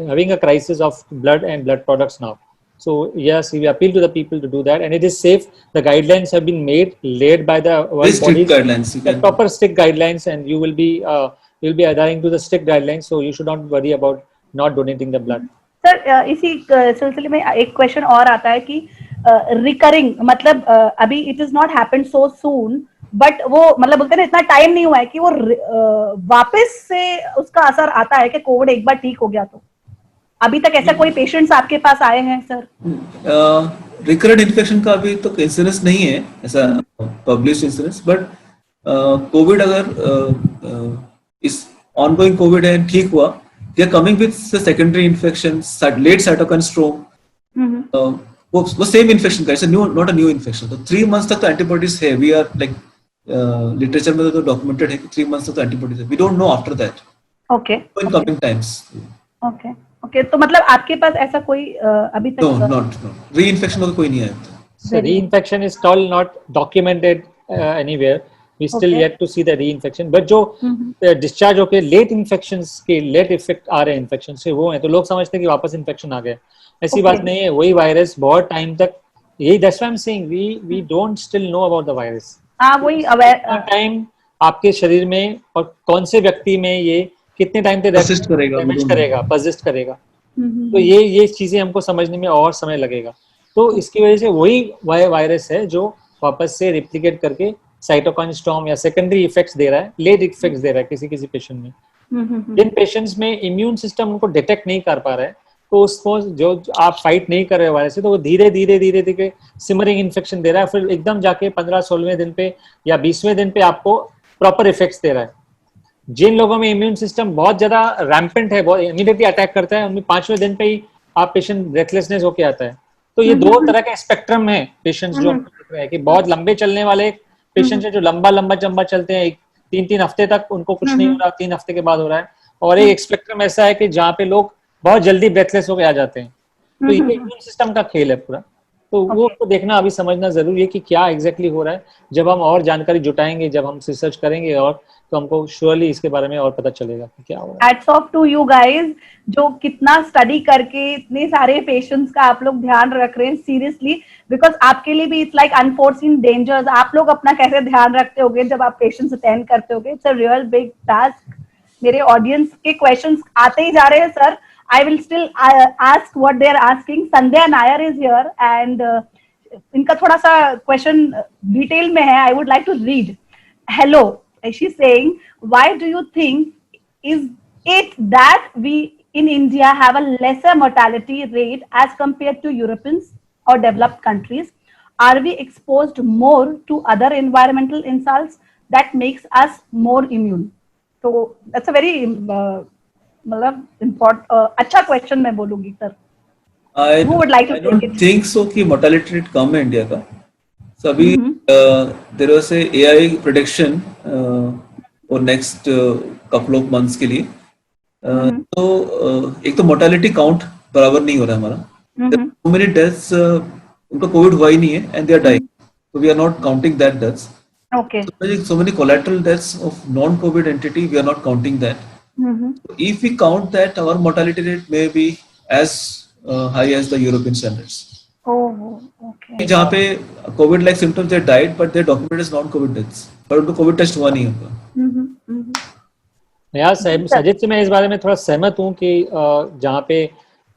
[SPEAKER 3] having a crisis of blood and blood products now. So yes, we appeal to the people to do that, and it is safe. The guidelines have been laid by the world bodies.
[SPEAKER 2] Guidelines.
[SPEAKER 3] Proper strict guidelines, and you will be adhering to the strict guidelines. So you should not worry about not donating the blood.
[SPEAKER 1] Sir, इसी सिलसिले में एक question और आता है कि recurring, मतलब अभी it is not happened so soon, but वो मतलब बोलते हैं ना, इतना टाइम नहीं हुआ है कि वो वापस से उसका असर आता है कि कोविड एक बार ठीक हो गया। तो अभी तक ऐसा कोई पेशेंट्स आपके पास आए हैं सर?
[SPEAKER 2] रिकरेंट इन्फेक्शन का अभी तो इंसिडेंस नहीं है ऐसा पब्लिश इंसिडेंस, बट कोविड अगर इस ऑनगोइंग कोविड है ठीक हुआ, they are coming with the secondary infections, late cytokine storm. वो same infection का, it's not a new infection. तो 3 months तक तो antibodies है. We are like literature में तो documented है कि 3 months तक तो antibodies है. We don't know after that.
[SPEAKER 1] Okay.
[SPEAKER 2] In coming times.
[SPEAKER 1] Okay. तो मतलब आपके पास ऐसा कोई अभी तक?
[SPEAKER 2] No, not. Reinfection तो कोई नहीं आया.
[SPEAKER 3] So reinfection is still not documented anywhere. We still
[SPEAKER 1] Okay.
[SPEAKER 3] Yet to see the reinfection, but जो डिस्चार्ज होके लेट इन्फेक्शंस के लेट इफेक्ट आ रहे हैं इन्फेक्शन से, वो है तो लोग समझते हैं कि वापस इन्फेक्शन आ गया। ऐसी
[SPEAKER 1] Okay.
[SPEAKER 3] बात नहीं है, वही वायरस बहुत टाइम तक, यही that's why I am saying we don't still know about the virus.
[SPEAKER 1] हाँ वही अवेयर
[SPEAKER 3] कितना टाइम आपके शरीर में और कौन से व्यक्ति में ये कितने टाइम तक
[SPEAKER 2] परसिस्ट करेगा, we
[SPEAKER 3] डैमेज
[SPEAKER 2] don't know.
[SPEAKER 3] करेगा, परसिस्ट करेगा, तो ये चीजें हमको समझने में और समय लगेगा। तो इसकी वजह से वही वायरस है जो वापस से रिप्लिकेट करके साइटोकाइन स्टॉर्म या सेकेंडरी इफेक्ट्स दे रहा है, लेट इफेक्ट्स दे रहा है किसी किसी पेशेंट में। जिन पेशेंट्स में इम्यून सिस्टम उनको डिटेक्ट नहीं कर पा रहा है, तो उसको जो आप फाइट नहीं कर रहे वायरस से, तो वो धीरे धीरे धीरे धीरे सिमरिंग इन्फेक्शन दे रहा है, फिर एकदम जाके 15-16वें दिन पे या 20वें दिन पे आपको प्रॉपर इफेक्ट्स दे रहा है। जिन लोगों में इम्यून सिस्टम बहुत ज्यादा रैम्पेंट है, बहुत इमीडिएटली अटैक करता है, उनमें 5वें दिन पे ही आप पेशेंट ब्रेथलेसनेस होके आता है। तो ये दो तरह का स्पेक्ट्रम है पेशेंट्स जो हमको दिख रहे हैं, कि बहुत लंबे चलने वाले पेशेंट्स है जो लंबा लंबा चलते हैं, 3-3 हफ्ते तक उनको कुछ नहीं हो रहा, 3 हफ्ते के बाद हो रहा है, और एक स्पेक्ट्रम ऐसा है कि जहाँ पे लोग बहुत जल्दी ब्रेथलेस होके आ जाते हैं। तो ये इम्यून सिस्टम का खेल है पूरा। तो वो तो देखना, अभी समझना जरूरी है कि क्या एग्जैक्टली हो रहा है। जब हम और जानकारी जुटाएंगे, जब हम रिसर्च करेंगे, और तो हमको श्योरली इसके बारे में और पता चलेगा कि क्या हो रहा है।
[SPEAKER 1] Hats off to you guys, जो कितना स्टडी करके इतने सारे पेशेंट्स का आप लोग ध्यान रख रहे हैं सीरियसली, बिकॉज आपके लिए भी इट्स लाइक अनफोर्सीन डेंजर्स। आप लोग अपना कैसे ध्यान रखते होगे जब आप पेशेंट्स अटेंड करते होगे? It's a real big task. मेरे ऑडियंस के क्वेश्चंस आते ही जा रहे हैं sir. I will still ask what they are asking. Sandhya Nair is here and इनका थोड़ा सा क्वेश्चन डिटेल में है, I would like to read. Hello, she's saying, why do you think is it that we in India have a lesser mortality rate as compared to Europeans or developed countries? Are we exposed more to other environmental insults that makes us more immune? So that's a very मतलब important अच्छा question मैं बोलूंगी sir. Who would like to
[SPEAKER 2] I don't
[SPEAKER 1] take it?
[SPEAKER 2] think so कि mortality rate कम है India का। सभी there was a AI prediction for next couple of months के लिए। तो एक तो मोर्टेलिटी काउंट बराबर नहीं हो रहा है हमारा। so many deaths, उनको कोविड हुआ ही नहीं है and they are dying, so we are not counting that deaths.
[SPEAKER 1] Okay.
[SPEAKER 2] So many collateral deaths of non-COVID entity, we are not counting that. So if we count that, our mortality rate may be as high as the European standards.
[SPEAKER 1] Oh, okay.
[SPEAKER 2] जहाँ पे COVID like symptoms they died, but they documented as non-COVID deaths. पर उनको COVID test हुआ नहीं उनका।
[SPEAKER 3] यार सजित से मैं इस बारे में थोड़ा सहमत हूँ कि जहाँ पे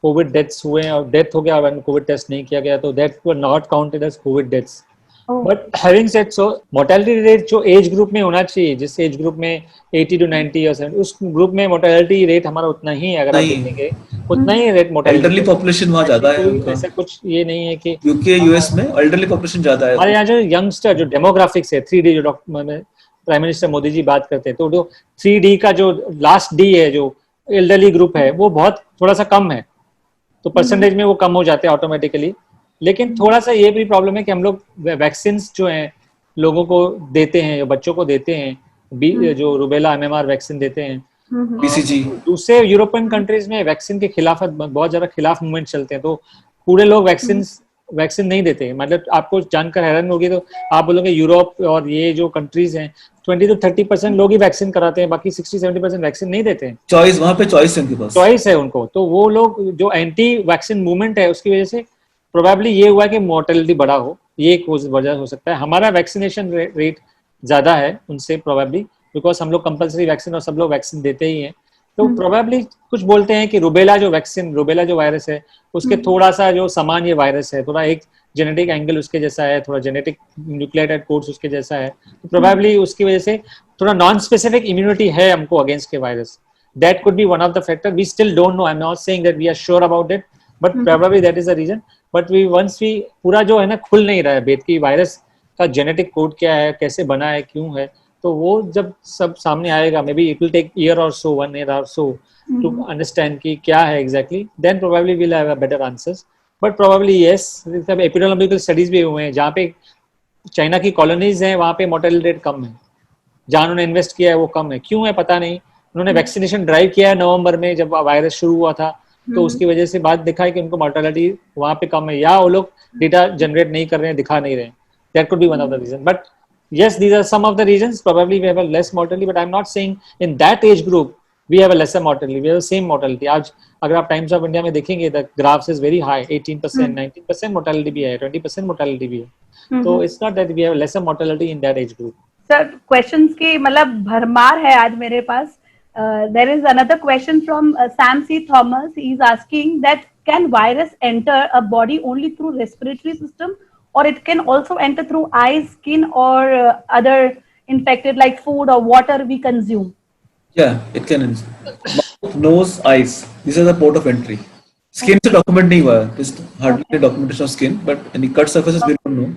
[SPEAKER 3] कोविड डेथ्स हुए हैं और डेथ हो गया और कोविड टेस्ट नहीं किया गया, तो that were not counted as covid deaths. But having said so, mortality rate जो एज ग्रुप में होना चाहिए, जिस एज ग्रुप में 80 to 90 या 70, उस ग्रुप में मोर्टेलिटी रेट हमारा उतना ही है। अगर आप देखेंगे उतना ही रेट मोर्टेलिटी।
[SPEAKER 2] एल्डरली पॉपुलेशन वहाँ ज्यादा है उनका।
[SPEAKER 3] ऐसा कुछ ये नहीं है कि
[SPEAKER 2] यूके यूएस में एल्डरली पॉपुलेशन ज्यादा है।
[SPEAKER 3] हमारे यहाँ जो यंगस्टर जो डेमोग्राफिक्स है, 3D जो doctor prime minister Modi ji बात करते हैं, तो जो 3D का जो लास्ट डी है, जो एल्डरली ग्रुप है, वो बहुत थोड़ा सा कम है, तो परसेंटेज में वो कम हो जाते हैं ऑटोमेटिकली। लेकिन थोड़ा सा ये भी प्रॉब्लम है कि हम लोग वैक्सीन जो हैं लोगों को देते हैं, बच्चों को देते हैं, जो रुबेला MMR वैक्सीन देते हैं,
[SPEAKER 2] BCG।
[SPEAKER 3] दूसरे यूरोपियन कंट्रीज में वैक्सीन के खिलाफ बहुत ज्यादा खिलाफ मूवमेंट चलते हैं, तो पूरे लोग वैक्सीन नहीं देते। मतलब आपको जानकर हैरान होगी, तो आप बोलोगे यूरोप और ये जो कंट्रीज हैं 20 to 30% लोग ही वैक्सीन कराते हैं, बाकी 60-70% वैक्सीन नहीं देते हैं।
[SPEAKER 2] चॉइस, वहाँ पे चॉइस है उनके पास,
[SPEAKER 3] चॉइस है उनको। तो वो लोग जो एंटी वैक्सीन मूवमेंट है, उसकी वजह से प्रोबेबली ये हुआ कि मोर्टेलिटी बड़ा हो, ये एक वजह हो सकता है। हमारा वैक्सीनेशन रेट ज्यादा है उनसे प्रोबेबली, बिकॉज हम लोग कंपल्सरी वैक्सीन और सब लोग वैक्सीन देते ही हैं। तो प्रोबेबली कुछ बोलते हैं कि रुबेला जो वायरस है, उसके थोड़ा सा जो समान ये वायरस है, थोड़ा एक जेनेटिक एंगल उसके जैसा है, थोड़ा जेनेटिक न्यूक्लियोटाइड कोड्स उसके जैसा है, तो प्रोबेबली उसकी वजह से थोड़ा नॉन स्पेसिफिक इम्यूनिटी है हमको अगेंस्ट के वायरस। That could be one of the factor. We still don't know, I am not saying that we are sure about it, but probably that is the reason. But once we पूरा जो है ना खुल नहीं रहा है भेद की वायरस का जेनेटिक कोड क्या है, कैसे बना है, क्यों है, तो वो जब सब सामने आएगा, maybe it will take year or so, 1 year और सो टू अंडरस्टैंड कि क्या है exactly, then probably will have a better answers. But probably yes, सब एपिडेमियोलॉजिकल स्टडीज भी हुए हैं जहाँ पे चाइना की कॉलोनीज हैं, वहाँ पे मोर्टेलिटी रेट कम है, जहाँ उन्होंने इन्वेस्ट किया है वो कम है। क्यों है पता नहीं। उन्होंने वैक्सीनेशन ड्राइव किया है नवंबर में जब वायरस शुरू हुआ था, तो उसकी वजह से बात दिखा है कि उनको मोर्टेलिटी वहाँ पे कम है, या वो लोग डेटा जनरेट नहीं कर रहे हैं, दिखा नहीं रहे हैं। That could be one of the reason. But yes, these are some of the reasons. Probably we have a less mortality, but I'm not saying in that age group we have a lesser mortality. We have the same mortality. आज अगर आप times of India में देखेंगे, the graphs is very high. 18%, 19% mortality भी है, 20% mortality भी है. So it's not that we have lesser mortality in that age group.
[SPEAKER 1] Sir questions की मतलब भरमार है आज मेरे पास. There is another question from Sam C. Thomas. He is asking that can virus enter a body only through respiratory system, or it can also enter through eyes, skin, or other infected like food or water we consume?
[SPEAKER 2] Yeah, it can. Mouth, nose, eyes. These are the port of entry. Skin से document नहीं हुआ है. There's hardly documentation of skin, but any cut surfaces we don't know.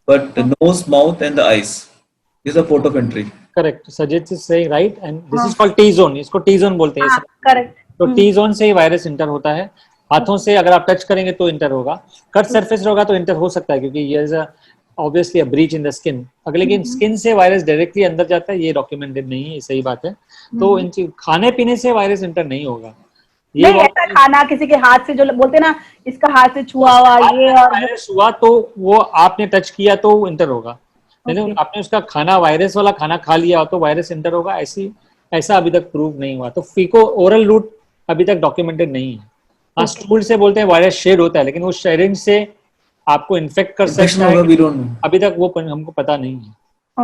[SPEAKER 2] But the nose, mouth, and the eyes. These are port of entry.
[SPEAKER 3] Correct. Sajid is saying right, and this is called T-zone. इसको T-zone बोलते हैं.
[SPEAKER 1] Correct.
[SPEAKER 3] तो T-zone से ही virus enter होता है. हाथों से अगर आप टच करेंगे तो इंटर होगा. कट सरफेस होगा तो इंटर हो सकता है, क्योंकि ये is obviously a breach in the skin. अगर लेकिन स्किन से वायरस डायरेक्टली अंदर जाता है, ये डॉक्यूमेंटेड नहीं है, ये सही बात है. तो इन खाने पीने से वायरस इंटर नहीं होगा. ये
[SPEAKER 1] नहीं ऐसा खाना किसी के हाथ से जो बोलते हैं ना, इसका हाथ से छुआ हुआ ये और
[SPEAKER 3] वायरस हुआ तो वो आपने टच किया तो इंटर होगा. लेकिन आपने उसका खाना वायरस वाला खाना खा लिया तो वायरस इंटर होगा, ऐसा अभी तक प्रूव नहीं हुआ. तो फीको ओरल रूट अभी तक डॉक्यूमेंटेड नहीं है. हाँ, स्टूल से बोलते हैं वायरस शेड होता है, लेकिन वो शेयरिंग से आपको इन्फेक्ट कर सकता है, अभी तक वो हमको पता नहीं है.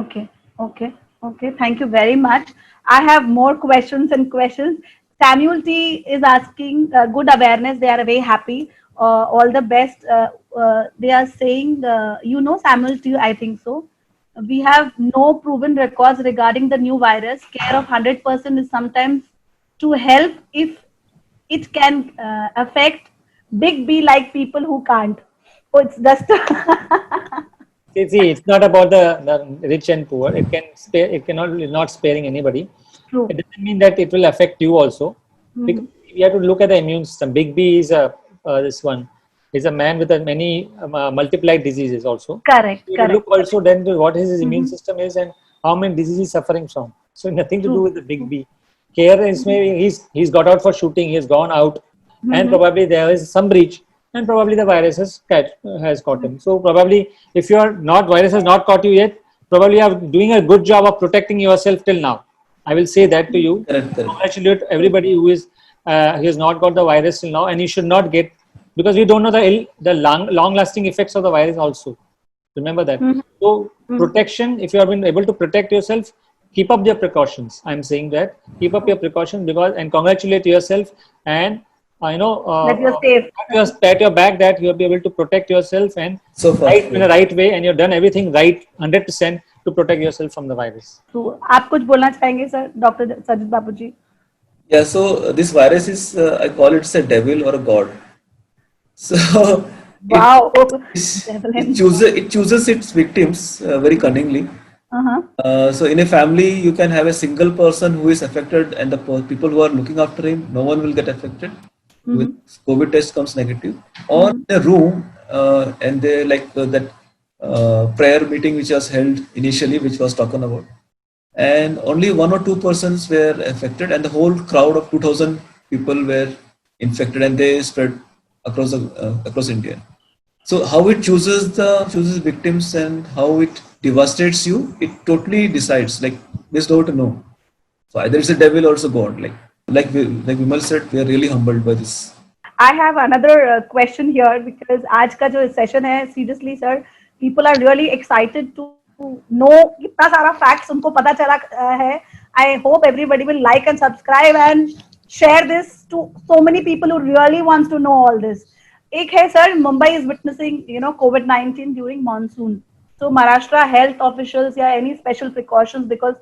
[SPEAKER 1] Okay, okay, okay. Thank you very much. I have more questions and questions. Samuel T is asking good awareness. They are very happy. All the best. They are saying, you know Samuel T, I think so. We have no proven records regarding the new virus. Care of 100% is sometimes to help if it can affect big B like people who can't. So it's just
[SPEAKER 3] See, it's not about the rich and poor. It can spare. It cannot not sparing anybody.
[SPEAKER 1] true.
[SPEAKER 3] It doesn't mean that it will affect you also. Because you have to look at the immune system. Big B is this one is a man with many multiplied diseases also.
[SPEAKER 1] Correct,
[SPEAKER 3] You
[SPEAKER 1] correct.
[SPEAKER 3] look also then to what his immune system is and how many diseases he's suffering from. So nothing to do with the big B. Here is maybe he's got out for shooting. He's gone out, and probably there is some breach, and probably the virus has caught him. So probably if you are not, virus has not caught you yet, probably you are doing a good job of protecting yourself till now. I will say that to you.
[SPEAKER 2] Correct.
[SPEAKER 3] Congratulate everybody who is he has not got the virus till now, and you should not get, because we don't know the long lasting effects of the virus also. Remember that. So protection, if you have been able to protect yourself, keep up your precautions. I'm saying that keep up your precautions, because and congratulate yourself, and
[SPEAKER 1] That you're safe.
[SPEAKER 3] pat your back that you'll be able to protect yourself and
[SPEAKER 2] So far,
[SPEAKER 3] right in the right way, and you've done everything right 100% to protect yourself from the virus.
[SPEAKER 1] तो आप कुछ बोलना चाहेंगे sir, doctor Sajid Babu ji?
[SPEAKER 2] Yeah, so this virus is, I call it a devil or a god. So
[SPEAKER 1] Wow.
[SPEAKER 2] it chooses its victims very cunningly. So in a family, you can have a single person who is affected, and the people who are looking after him, no one will get affected. With COVID test comes negative. Or in a room, and they that prayer meeting which was held initially, which was talking about, and only 1 or 2 persons were affected, and the whole crowd of 2,000 people were infected, and they spread across India. So how it chooses victims and how it devastates you, it totally decides. Like based over to know. So either it's a devil or it's a god. Like Vimal said, we are really humbled by this.
[SPEAKER 1] I have another question here, because आज का जो session है, seriously sir, people are really excited to know कितना सारा facts उनको पता चला है. I hope everybody will like and subscribe and share this to so many people who really wants to know all this. एक है sir, Mumbai is witnessing COVID-19 during monsoon. So Maharashtra health officials या any special precautions, because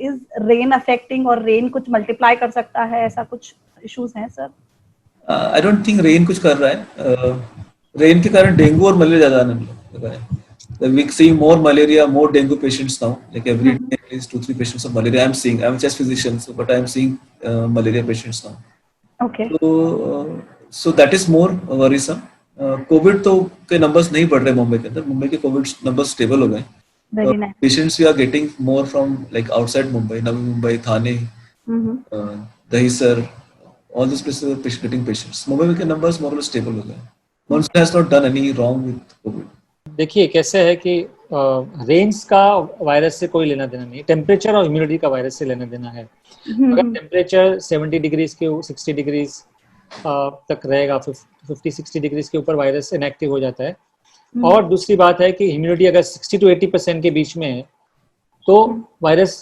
[SPEAKER 1] is rain affecting, और rain कुछ multiply कर सकता है, ऐसा कुछ issues हैं sir?
[SPEAKER 2] I don't think rain कुछ कर रहा है. Rain के कारण डेंगू और मलेरिया ज्यादा आने लगा है. We see more malaria, more dengue patients now. Like every day, at least 2-3 patients of malaria I'm seeing. I'm a chest physician, but I'm seeing malaria patients now.
[SPEAKER 1] Okay.
[SPEAKER 2] So that is more worrisome. Covid तो के numbers नहीं बढ़ रहे मुंबई के अंदर. मुंबई के Covid numbers stable हो गए.
[SPEAKER 1] Very nice.
[SPEAKER 2] Patients we are getting more from like outside Mumbai, Navi Mumbai, Thane, Dahisar, all these places are getting patients. Mumbai के numbers more or less stable हो गए. Monsoon has not done any wrong with COVID.
[SPEAKER 3] देखिए कैसे है कि range का virus से कोई लेना देना नहीं, टेम्परेचर और ह्यूमिडिटी का वायरस से लेना देना है। अगर टेम्परेचर 70 डिग्रीज के 60 डिग्रीज तक रहेगा, 50-60 डिग्रीज के ऊपर वायरस इनएक्टिव हो जाता है। और दूसरी बात है कि ह्यूमिडिटी अगर 60 to 80% के बीच में है तो वायरस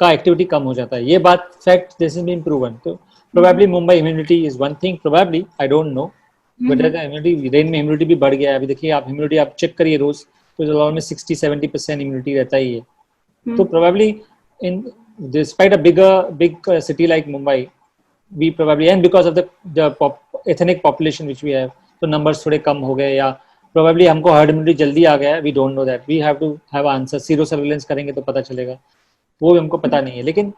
[SPEAKER 3] का एक्टिविटी कम हो जाता है। ये बात fact, this is been proven. तो probably Mumbai humidity is one thing, probably, I don't know, but humidity, rain में ह्यूमिडिटी भी बढ़ गया है। अभी देखिए आप ह्यूमिडिटी आप चेक करिए रोज, तो लाहौर में 60-70% ह्यूमिडिटी रहता ही है। तो probably in despite a big city like Mumbai, we probably, and because of the ethnic population which we have, तो numbers थोड़े कम हो गए, या probably हमको herd immunity जल्दी आ गया है, we don't know that, we have to have answer, zero surveillance करेंगे तो पता चलेगा, वो भी हमको पता नहीं है। लेकिन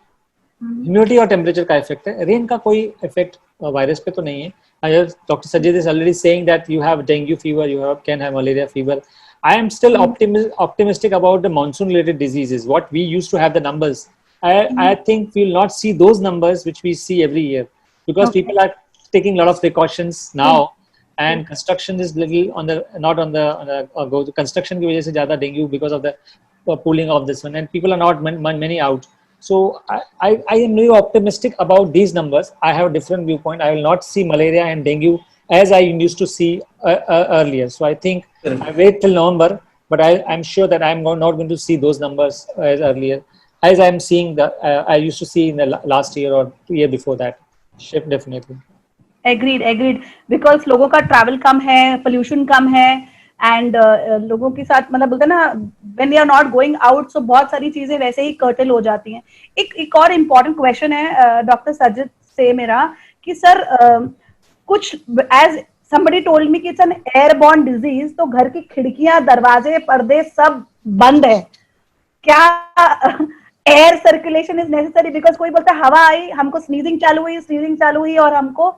[SPEAKER 3] ह्यूमिडिटी और टेम्परेचर का इफेक्ट है, रेन का कोई इफेक्ट वायरस पे तो नहीं है। Doctor Sajid is already saying that you have dengue fever, you can have malaria fever. I am still optimistic about the monsoon related diseases, what we used to have the numbers. I think we will not see those numbers which we see every year, because people are taking a lot of precautions now, and construction is little on the not on the go to construction की वजह से ज़्यादा dengue because of the pooling of this one, and people are not many out. So I am really optimistic about these numbers. I have a different viewpoint. I will not see malaria and dengue as I used to see earlier. So I think I wait till November, but I'm sure that I'm not going to see those numbers as earlier, as I'm seeing I used to see in the last year or 2 year before that. Shift definitely.
[SPEAKER 1] Agreed. Because लोगों का travel कम है, pollution कम है, and लोगों के साथ मतलब बोलते हैं ना, when they are not going out, so बहुत सारी चीजें वैसे ही curtail हो जाती हैं। एक और important question है डॉक्टर सजिद से मेरा, कि सर कुछ as somebody told me कि it's an airborne disease, तो घर की खिड़कियां, दरवाजे, पर्दे सब बंद है, क्या air circulation is necessary? Because कोई बोलता है हवा आई, हमको स्नीजिंग चालू हुई और हमको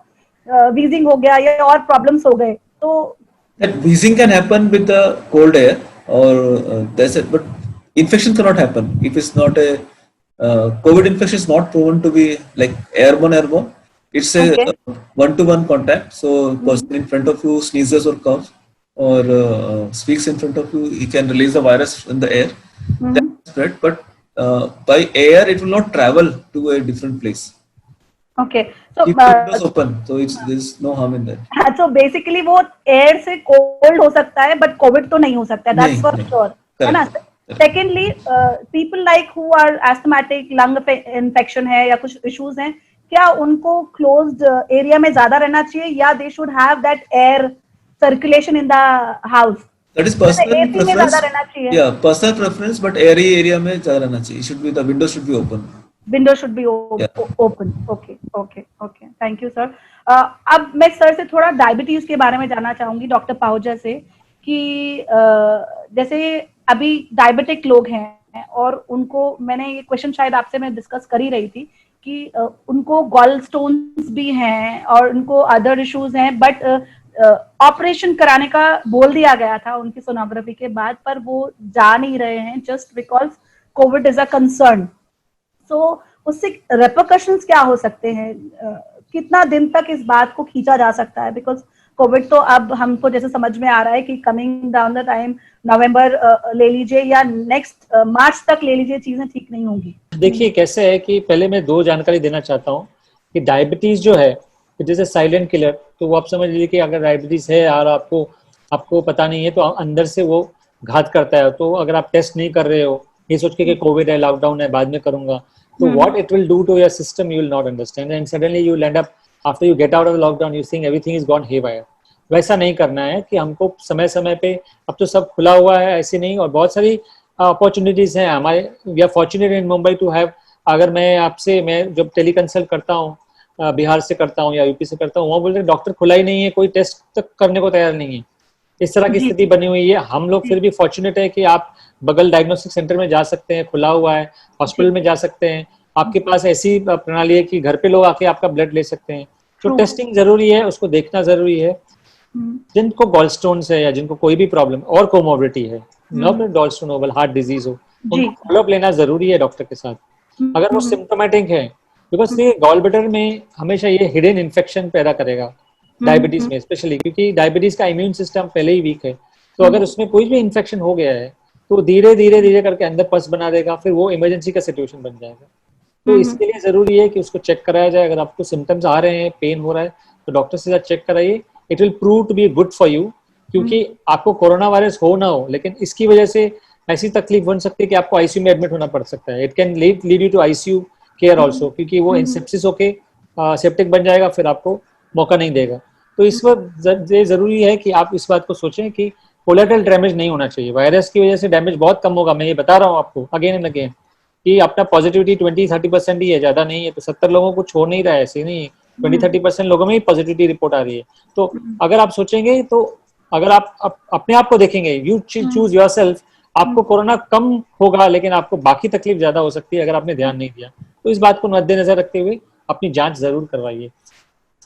[SPEAKER 1] वीजिंग हो गया या और प्रॉब्लम्स हो गए। तो
[SPEAKER 2] that wheezing can happen with the cold air, or there's it, but infection cannot happen if it's not a COVID infection is not proven to be like airborne. It's a one-to-one contact. So person in front of you sneezes or coughs or speaks in front of you, he can release the virus in the air. That spread, but by air it will not travel to a different place.
[SPEAKER 1] Okay, so
[SPEAKER 2] keep windows open, so there's no harm in that.
[SPEAKER 1] So basically वो air से cold हो सकता है, but Covid तो नहीं हो सकता, that's for sure, है ना? Secondly, people like who are asthmatic, lung infection है या कुछ issues हैं, क्या उनको closed area में ज्यादा रहना चाहिए, या they should have that air circulation in the house?
[SPEAKER 2] That is personal preference.
[SPEAKER 1] Yeah,
[SPEAKER 2] personal preference, but airy area में ज़्यादा रहना चाहिए. Should be, the window should be open.
[SPEAKER 1] Window should be open. Okay. Thank you, sir. अब मैं sir से थोड़ा diabetes के बारे में जानना चाहूंगी, डॉक्टर पाहुजा से, कि जैसे अभी डायबिटिक लोग हैं और उनको, मैंने ये क्वेश्चन शायद आपसे मैं डिस्कस कर ही रही थी कि उनको गॉल स्टोन्स भी हैं और उनको अदर इश्यूज हैं, बट ऑपरेशन कराने का बोल दिया गया था उनकी सोनोग्राफी के बाद, पर वो जा नहीं रहे हैं just because covid is a concern. So उससे रेपरकशंस क्या हो सकते हैं? कितना दिन तक इस बात को खींचा जा सकता है? बिकॉज कोविड तो अब हमको जैसे समझ में आ रहा है कि कमिंग डाउन द टाइम, नवंबर ले लीजिए या नेक्स्ट मार्च तक ले लीजिए, चीजें ठीक नहीं होंगी।
[SPEAKER 3] देखिए कैसे है कि पहले मैं 2 जानकारी देना चाहता हूँ कि डायबिटीज जो है it is a silent killer. तो वो आप समझ लीजिए कि अगर डायबिटीज है और आपको पता नहीं है तो अंदर से वो घात करता है। तो अगर आप टेस्ट नहीं कर रहे हो ये सोच के कि कोविड है, लॉकडाउन है, बाद में करूंगा, तो what it will do to your system you will not understand, and suddenly you will end up after you get out of lockdown you think everything is gone haywire. वैसा नहीं करना है कि हमको समय समय पे, अब तो सब खुला हुआ है ऐसे नहीं, और बहुत सारी अपॉर्चुनिटीज हैं हमारे। We are fortunate in Mumbai to have, अगर मैं जब टेली कंसल्ट करता हूँ, बिहार से करता हूँ या यूपी से करता हूँ, वहाँ बोलते हैं डॉक्टर खुला ही नहीं है, कोई टेस्ट तक करने को तैयार नहीं है। इस तरह की स्थिति बनी हुई है। हम लोग फिर भी फॉर्चुनेट है कि आप बगल डायग्नोस्टिक सेंटर में जा सकते हैं, खुला हुआ है, हॉस्पिटल में जा सकते हैं, आपके पास ऐसी प्रणाली है कि घर पे लोग आके आपका ब्लड ले सकते हैं। तो टेस्टिंग जरूरी है, उसको देखना जरूरी है। जिनको गॉलस्टोन्स है या जिनको कोई भी प्रॉब्लम और कोमोर्बिडिटी है, नॉट गॉलस्टोन हो, हार्ट डिजीज हो, उनको फॉलोअप लेना जरूरी है डॉक्टर के साथ, अगर वो सिम्टोमेटिक है। बिकॉज ये गॉल ब्लैडर में हमेशा ये हिडन इन्फेक्शन पैदा करेगा डायबिटीज में स्पेशली, क्योंकि डायबिटीज का इम्यून सिस्टम पहले ही वीक है। तो अगर उसमें कोई भी इन्फेक्शन हो गया है तो धीरे धीरे धीरे करके अंदर पस बना देगा, फिर वो इमरजेंसी का सिचुएशन बन जाएगा। तो इसके लिए जरूरी है कि उसको चेक कराया जाए। अगर आपको सिम्टम्स आ रहे हैं, पेन हो रहा है, तो डॉक्टर से साथ चेक कराइए। It will prove to be good for you, क्योंकि आपको कोरोना वायरस हो ना हो, लेकिन इसकी वजह से ऐसी तकलीफ बन सकती है कि आपको आईसीयू में एडमिट होना पड़ सकता है। It can lead you to ICU care also, क्योंकि वो सेप्सिस होके सेप्टिक बन जाएगा, फिर आपको मौका नहीं देगा। तो इस वक्त ये जरूरी है कि आप इस बात को सोचें कि कोलेटरल डैमेज नहीं होना चाहिए। वायरस की वजह से डैमेज बहुत कम होगा, मैं ये बता रहा हूँ आपको अगेन एंड अगेन, कि अपना पॉजिटिविटी 20-30% ही है, ज्यादा नहीं है। तो 70 लोगों को छोड़ नहीं रहा है, ऐसे नहीं है। 20-30% लोगों में ही पॉजिटिविटी रिपोर्ट आ रही है। तो अगर आप सोचेंगे, तो अगर आप अपने आप को देखेंगे, यू चूज योरसेल्फ, आपको कोरोना कम होगा, लेकिन आपको बाकी तकलीफ ज्यादा हो सकती है अगर आपने ध्यान नहीं दिया। तो इस बात को मद्देनजर रखते हुए अपनी जांच जरूर करवाइए।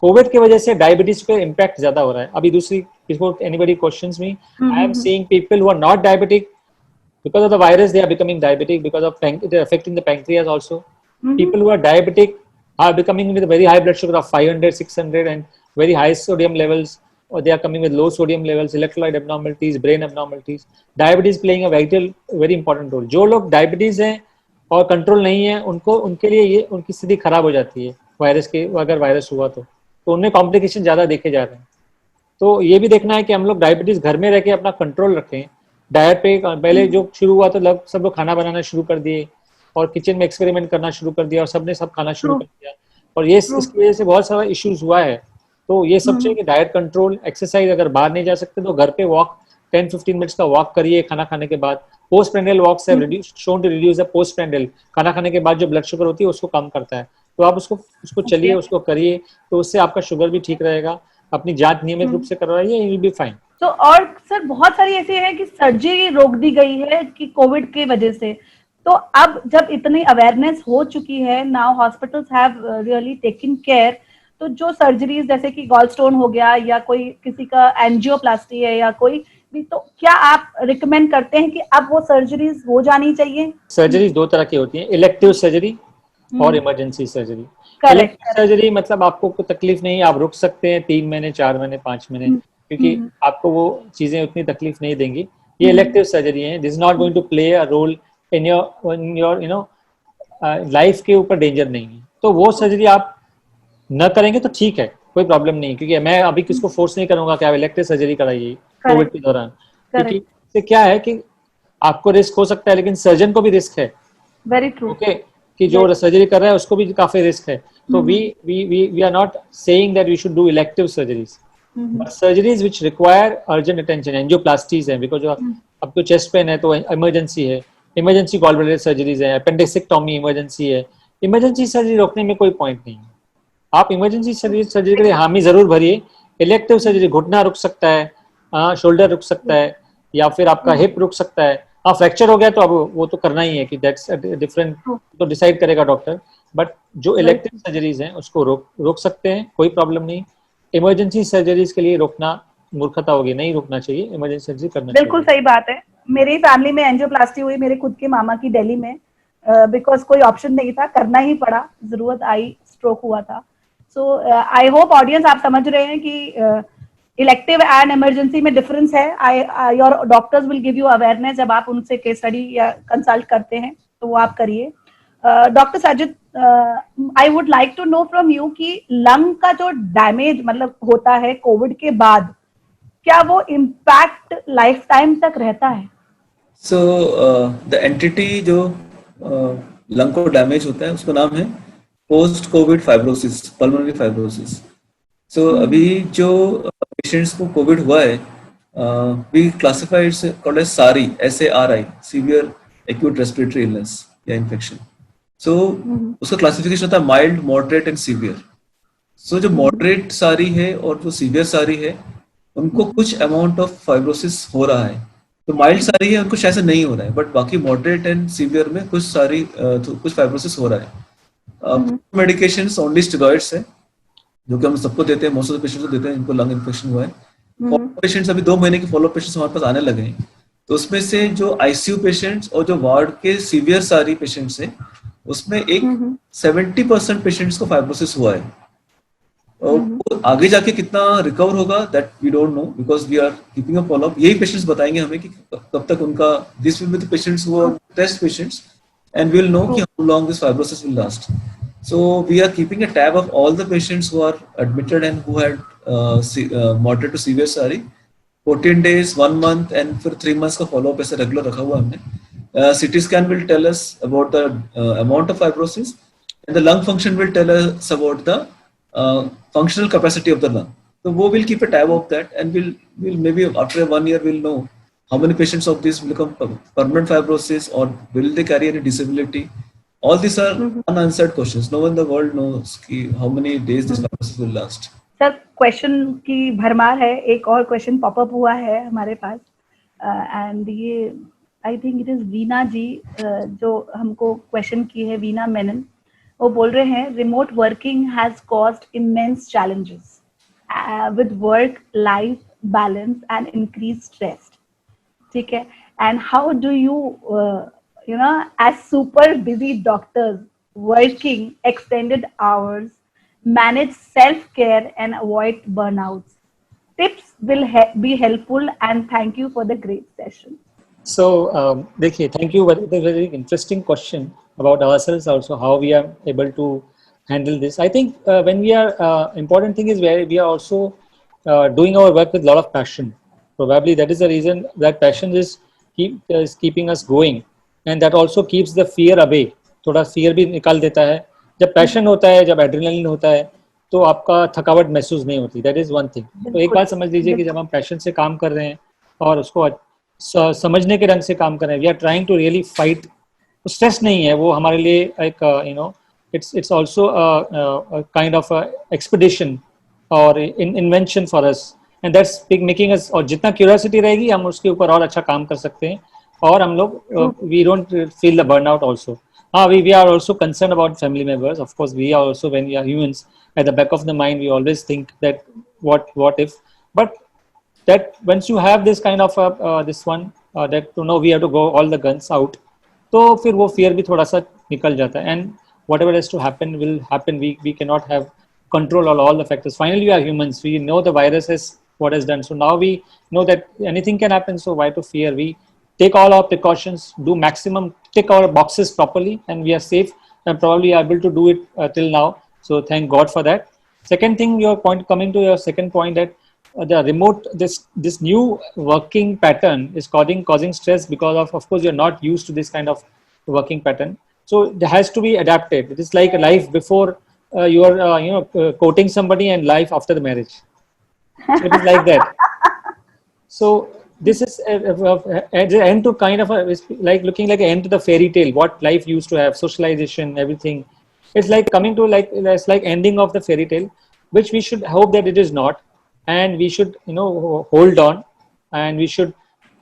[SPEAKER 3] कोविड की वजह से डायबिटीज पे इम्पैक्ट ज्यादा हो रहा है। अभी दूसरी, before anybody questions me, I am seeing people who are not diabetic, because of the virus they are becoming diabetic, because of it is affecting the pancreas also. People who are diabetic are becoming with a very high blood sugar of 500, 600 and very high sodium levels, or they are coming with low sodium levels, electrolyte abnormalities, brain abnormalities. Diabetes playing a very important role. जो लोग diabetes हैं और control नहीं है, उनके लिए ये उनकी स्थिति खराब हो जाती है वायरस के, अगर वायरस हुआ तो उनमें कॉम्प्लिकेशन ज्यादा देखे जा रहे हैं। तो ये भी देखना है कि हम लोग डायबिटीज घर में रह के अपना कंट्रोल रखें। डाइट पे पहले जो शुरू हुआ तो सब लोग खाना बनाना शुरू कर दिए और किचन में एक्सपेरिमेंट करना शुरू कर दिया और सबने सब खाना शुरू कर दिया, और ये इसकी वजह से बहुत सारा इश्यूज हुआ है। तो ये सब चाहिए कि डाइट कंट्रोल, एक्सरसाइज, अगर बाहर नहीं जा सकते तो घर पे वॉक 10-15 मिनट्स का वॉक करिए खाना खाने के बाद। Post prandial walks have shown to reduce the post prandial, खाना खाने के बाद जो ब्लड शुगर होती है उसको कम करता है। तो आप उसको चलिए, उसको करिए, तो उससे आपका शुगर भी ठीक रहेगा। अपनी जांच नियमित रूप से करवाइए, यू विल बी फाइन।
[SPEAKER 1] तो और सर बहुत सारी ऐसी है कि सर्जरी रोक दी गई है कि कोविड के वजह से। तो अब जब इतनी अवेयरनेस हो चुकी है, now hospitals have really taken care, तो जो सर्जरीज जैसे कि गॉल स्टोन हो गया या कोई किसी का एंजियोप्लास्टी है या कोई भी, तो क्या आप रिकमेंड करते हैं कि अब वो सर्जरीज हो जानी चाहिए?
[SPEAKER 3] सर्जरीज दो तरह की होती हैं, इलेक्टिव सर्जरी और इमरजेंसी सर्जरी। इलेक्टिव सर्जरी मतलब आपको कोई तकलीफ नहीं, आप रुक सकते हैं 3 महीने, 4 महीने, 5 महीने, क्योंकि आपको वो चीजें उतनी तकलीफ नहीं देंगी। ये इलेक्टिव सर्जरी है, this is not going to play a role in your you know life के ऊपर डेंजर नहीं है। तो वो सर्जरी आप न करेंगे तो ठीक है, कोई प्रॉब्लम नहीं, क्योंकि मैं अभी किसको फोर्स नहीं करूंगा कि आप इलेक्टिव सर्जरी कराइए कोविड के दौरान, क्योंकि इससे क्या है कि आपको रिस्क हो सकता है, लेकिन सर्जन को भी रिस्क है।
[SPEAKER 1] Very true.
[SPEAKER 3] ओके, कि जो सर्जरी कर रहा है उसको भी काफी रिस्क है। तो we are not saying that we should do elective surgeries, but surgeries which require urgent attention, angioplasties है, बिकॉज आपको चेस्ट पेन है तो इमरजेंसी है, इमरजेंसी गॉल ब्लैडर सर्जरीज है, अपेंडिसेक्टोमी इमरजेंसी है। इमरजेंसी सर्जरी रोकने में कोई पॉइंट नहीं है। आप इमरजेंसी सर्जरी के लिए हामी जरूर भरिए। इलेक्टिव सर्जरी घुटना रुक सकता है, शोल्डर रुक सकता है, या फिर आपका हिप रुक सकता है। हाँ, फ्रैक्चर हो गया तो अब वो तो करना ही है कि दैट्स डिफरेंट, तो डिसाइड करेगा डॉक्टर। बट जो इलेक्टिव सर्जरीज हैं उसको रोक सकते हैं, कोई प्रॉब्लम नहीं। इमरजेंसी सर्जरीज के लिए रोकना मूर्खता होगी, नहीं रोकना चाहिए, इमरजेंसी सर्जरी करना चाहिए।
[SPEAKER 1] बिल्कुल सही बात है। मेरी फैमिली में एंजियोप्लास्टी हुई, मेरे खुद के मामा की दिल्ली में, बिकॉज कोई ऑप्शन नहीं था, करना ही पड़ा, जरूरत आई, स्ट्रोक हुआ था। सो आई होप ऑडियंस आप समझ रहे हैं कि इलेक्टिव एंड इमरजेंसी में डिफरेंस है। Your doctors will give you awareness जब आप उनसे केस स्टडी या कंसल्ट करते हैं, तो वो आप करिए। Doctor Sajid, I would like to know from you कि लंग का जो डैमेज मतलब होता है कोविड के बाद, क्या वो इम्पैक्ट लाइफ टाइम तक रहता है?
[SPEAKER 2] सो द एंटिटी जो लंग को डैमेज होता है उसका नाम है post covid fibrosis, pulmonary fibrosis. So अभी जो पेशेंट्स को कोविड हुआ है, we classify it's called as SARI, SARI, severe acute respiratory illness या इन्फेक्शन। सो उसका क्लासिफिकेशन होता है mild, moderate and severe. So जो मॉडरेट सारी है और जो सीवियर सारी है, उनको कुछ अमाउंट ऑफ फाइब्रोसिस हो रहा है। तो माइल्ड सारी है उनको शायद से नहीं हो रहा है, बट बाकी मॉडरेट एंड सीवियर में कुछ फाइब्रोसिस हो रहा है। मेडिकेशंस ओनली स्टेरॉइड्स है जो कि हम सबको देते हैं, मोस्ट ऑफ द पेशेंट्स को देते हैं जिनको लंग इन्फेक्शन हुआ है। फॉलोअप पेशेंट्स अभी 2 महीने के फॉलोअप पेशेंट्स हमारे पास आने लगे हैं। तो उसमें से जो आईसीयू पेशेंट्स और जो वार्ड के सीवियर सारी पेशेंट्स हैं, उसमें एक 70% पेशेंट्स को फाइब्रोसिस हुआ है। वो आगे जाके कितना रिकवर होगा that we don't know because we are keeping a follow up. यही पेशेंट्स बताएंगे हमें कि कब तक उनका this will be the patients who are test patients and we'll know कि how long this fibrosis will last. So we are keeping a tab of all the patients who are admitted and who had moderate to severe SARI. 14 days, 1 month and फिर 3 months का follow up ऐसे regular रखा हुआ हमने. CT scan will tell us about the amount of fibrosis and the lung function will tell us about the functional capacity of the lung. So we'll keep a tab of that and we'll maybe after 1 year we'll know how many patients of this will become permanent fibrosis or will they carry any disability. All these are unanswered questions. No one in the world knows how many days this fibrosis will last.
[SPEAKER 1] Sir question की भरमार है. एक और question popup हुआ है हमारे पास and ये I think it is Veena ji जो हमको क्वेश्चन की है, वीना मेनन. वो बोल रहे हैं remote working has caused immense challenges with work life balance and increase stress. ठीक है, and how do you know as super busy doctors working extended hours manage self-care and avoid burnouts? Tips will be helpful and thank you for the great session.
[SPEAKER 3] So, देखिए, thank you. Very interesting question about ourselves also, how we are able to handle this. I think when we are, important thing is where we are also doing our work with a lot of passion. Probably that is the reason that passion is keeping us going, and that also keeps the fear away. थोड़ा fear भी निकाल देता है. जब passion होता है, जब adrenaline होता है, तो आपका थकावट महसूस नहीं होती. That is one thing. तो एक बात समझ लीजिए कि जब हम पैशन से काम कर रहे हैं और उसको समझने के ढंग से काम कर रहे हैं, we are trying to really fight. Stress नहीं है वो हमारे लिए एक it's also kind of expedition और invention for us, and that's making us. और जितना क्यूरियोसिटी रहेगी हम उसके ऊपर और अच्छा काम कर सकते हैं और हम लोग we don't feel the burnout also. We are also concerned about family members. Of course, we are also, when we are humans, at the back of the mind, we always think that what if. But that once you have this kind of this one that to know we have to go all the guns out, तो फिर वो fear भी थोड़ा सा निकल जाता है. And whatever has to happen will happen. We cannot have control on all the factors. Finally, we are humans. We know the virus is what has done. So now we know that anything can happen. So why to fear? We take all our precautions, do maximum, tick our boxes properly, and we are safe and probably able to do it till now. So thank God for that. Second thing, coming to your second point, that the remote, this new working pattern is causing stress because of course, you're not used to this kind of working pattern. So it has to be adapted. It is like a life before you are courting somebody and life after the marriage. So it is like that. So this is the end to kind of like looking like an end to the fairy tale, what life used to have, socialization, everything. It's like coming to it's like ending of the fairy tale, which we should hope that it is not, and we should hold on, and we should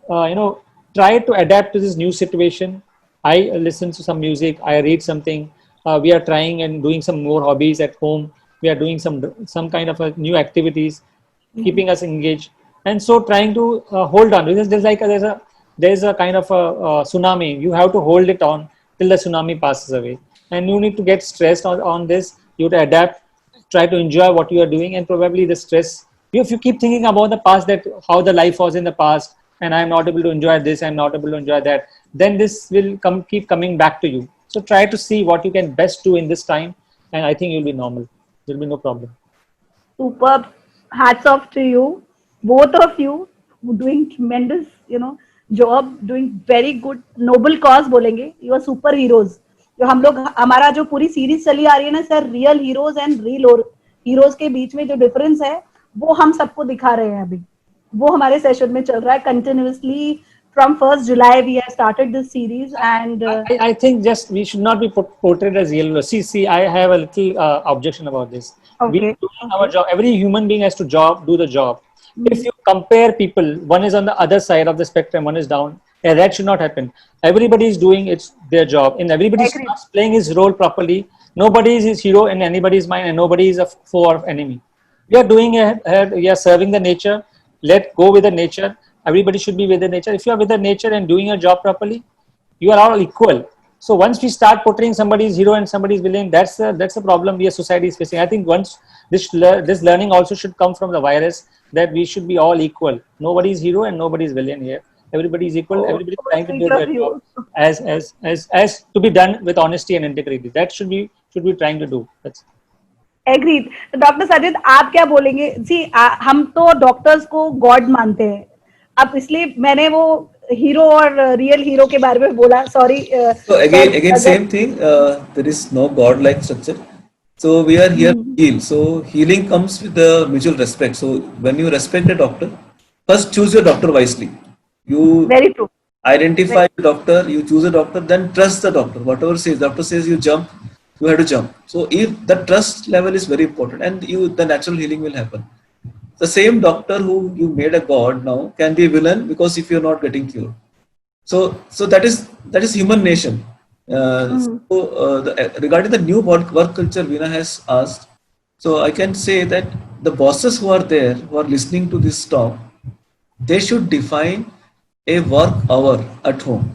[SPEAKER 3] try to adapt to this new situation. I listen to some music, I read something. We are trying and doing some more hobbies at home. We are doing some kind of new activities, keeping us engaged. And so trying to hold on, because there's a kind of a tsunami. You have to hold it on till the tsunami passes away, and you need to get stressed on this. You have to adapt, try to enjoy what you are doing, and probably the stress. If you keep thinking about the past, that how the life was in the past, and I'm not able to enjoy this, I'm not able to enjoy that, then this will keep coming back to you. So try to see what you can best do in this time, and I think you'll be normal. There'll be no problem.
[SPEAKER 1] Superb. Hats off to you. Both of you doing tremendous, job, doing very good, noble cause बोलेंगे. You are super heroes. जो हम लोग हमारा जो पूरी series चली आ रही है ना sir, real heroes and real heroes के बीच में जो डिफरेंस है वो हम सबको दिखा रहे हैं अभी. वो हमारे सेशन में चल रहा है continuously. From 1st July, we have started this series, and
[SPEAKER 3] I think just we should not be portrayed as real. See, I have a little objection about this.
[SPEAKER 1] Okay.
[SPEAKER 3] We doing our job. Every human being has to do the job. If you compare people, one is on the other side of the spectrum, one is down, that should not happen. Everybody is doing their job, and everybody is playing his role properly. Nobody is his hero in anybody's mind, and nobody is a foe or enemy. We are doing we are serving the nature. Let go with the nature. Everybody should be with the nature. If you are with the nature and doing your job properly, you are all equal. So once we start portraying somebody is hero and somebody is villain, that's a problem we as society is facing. I think once this learning also should come from the virus, that we should be all equal. Nobody is hero and nobody is villain here. Everybody is equal.
[SPEAKER 1] Oh,
[SPEAKER 3] Everybody is
[SPEAKER 1] so
[SPEAKER 3] trying to
[SPEAKER 1] sweet
[SPEAKER 3] do
[SPEAKER 1] of
[SPEAKER 3] their
[SPEAKER 1] you.
[SPEAKER 3] job as to be done with honesty and integrity. That should be trying to do. That's
[SPEAKER 1] agreed. Doctor Sajid, आप क्या बोलेंगे? जी, हम तो doctors को God मानते हैं. अब इसलिए मैंने वो हीरो और रियल हीरो के बारे में बोला. Sorry.
[SPEAKER 2] So again, same thing. There is no God-like structure. So we are here to heal. So healing comes with the mutual respect. So when you respect a doctor, first choose your doctor wisely. You
[SPEAKER 1] very true.
[SPEAKER 2] identify the doctor, you choose a doctor, then trust the doctor. Whatever says, doctor says you jump, you have to jump. So if the trust level is very important, and the natural healing will happen. The same doctor who you made a god now can be a villain because if you're not getting cured. So that is human nature. Regarding the new work culture, Veena has asked. So I can say that the bosses who are there, who are listening to this talk, they should define a work hour at home.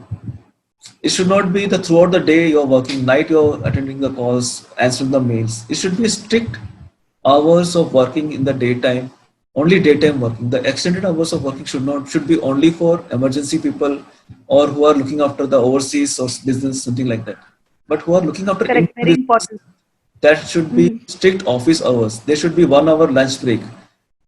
[SPEAKER 2] It should not be the throughout the day you're working, night you're attending the calls, answering the mails. It should be strict hours of working in the daytime, only daytime working. The extended hours of working should be only for emergency people or who are looking after the overseas or business, something like that. But who are looking after
[SPEAKER 1] correct. Very important.
[SPEAKER 2] that should be strict office hours. There should be 1 hour lunch break.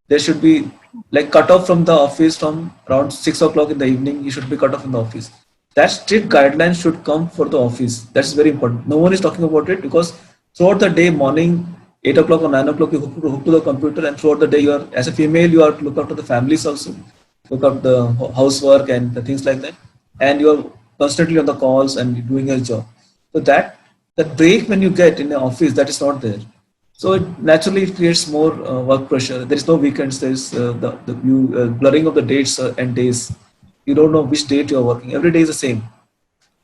[SPEAKER 2] There should be like cut off from the office from around 6 o'clock in the evening. You should be cut off in the office. That strict guidelines should come for the office. That's very important. No one is talking about it because throughout the day, morning 8 o'clock or 9 o'clock, you hook to the computer, and throughout the day, you are as a female, you are to look after the families also, look after the housework and the things like that, and you are constantly on the calls and doing your job. So that break when you get in the office, that is not there. So it naturally creates more work pressure. There is no weekends. There is the blurring of the dates and days. You don't know which date you are working. Every day is the same.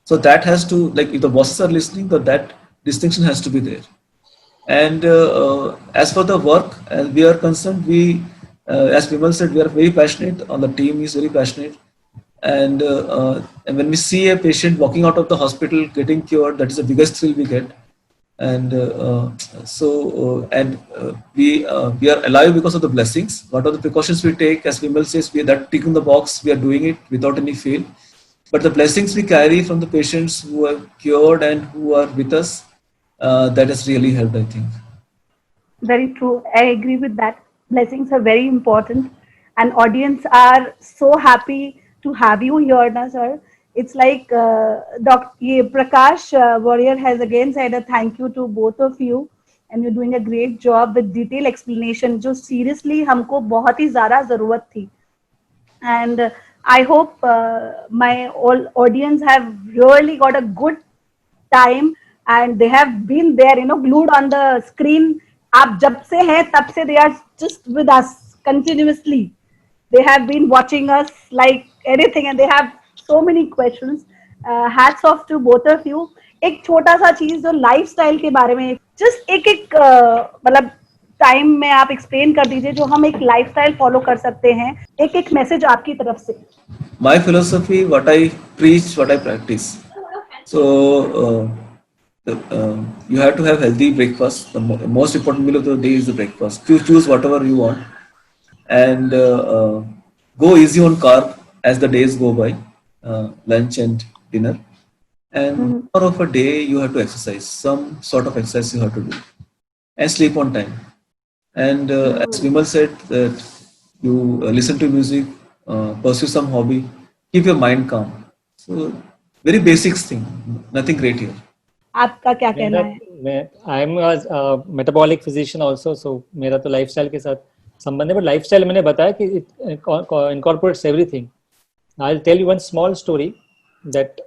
[SPEAKER 2] So that has to, like, if the bosses are listening, that distinction has to be there. And as for the work, as we are concerned, we, as Vimal said, we are very passionate. On the team is very passionate. And when we see a patient walking out of the hospital getting cured, that is the biggest thrill we get. And we are alive because of the blessings. What are the precautions we take? As Vimal says, we are that ticking the box. We are doing it without any fail. But the blessings we carry from the patients who are cured and who are with us, that has really helped, I think.
[SPEAKER 1] Very true. I agree with that. Blessings are very important, and audience are so happy to have you here, na sir. It's like Prakash Warrior has again said a thank you to both of you, and you're doing a great job with detailed explanation, जो seriously हमको बहुत ही ज़्यादा ज़रूरत थी. And I hope my all audience have really got a good time, and they have been there, glued on the screen. आप जब से हैं तब से they are just with us continuously. They have been watching us like anything, and they have so many questions. Hats off to both of you. एक छोटा सा चीज जो लाइफस्टाइल के बारे में just एक मतलब टाइम में आप एक्सप्लेन कर दीजिए जो हम एक लाइफस्टाइल फॉलो कर सकते हैं. एक मैसेज आपकी तरफ से.
[SPEAKER 2] My philosophy, what I preach, what I practice. So you have to have healthy breakfast. The most important meal of the day is the breakfast. Choose whatever you want, and go easy on carb as the days go by, lunch and dinner. And more of a day you have to exercise. Some sort of exercise you have to do, and sleep on time. And as Vimal said, that you listen to music, pursue some hobby, keep your mind calm. So very basics thing, nothing great here.
[SPEAKER 1] आपका क्या कहना है?
[SPEAKER 3] I am metabolic physician also, so मेरा तो lifestyle के साथ संबंध है. बट लाइफस्टाइल मैंने बताया कि it incorporates everything. I will tell you one small story that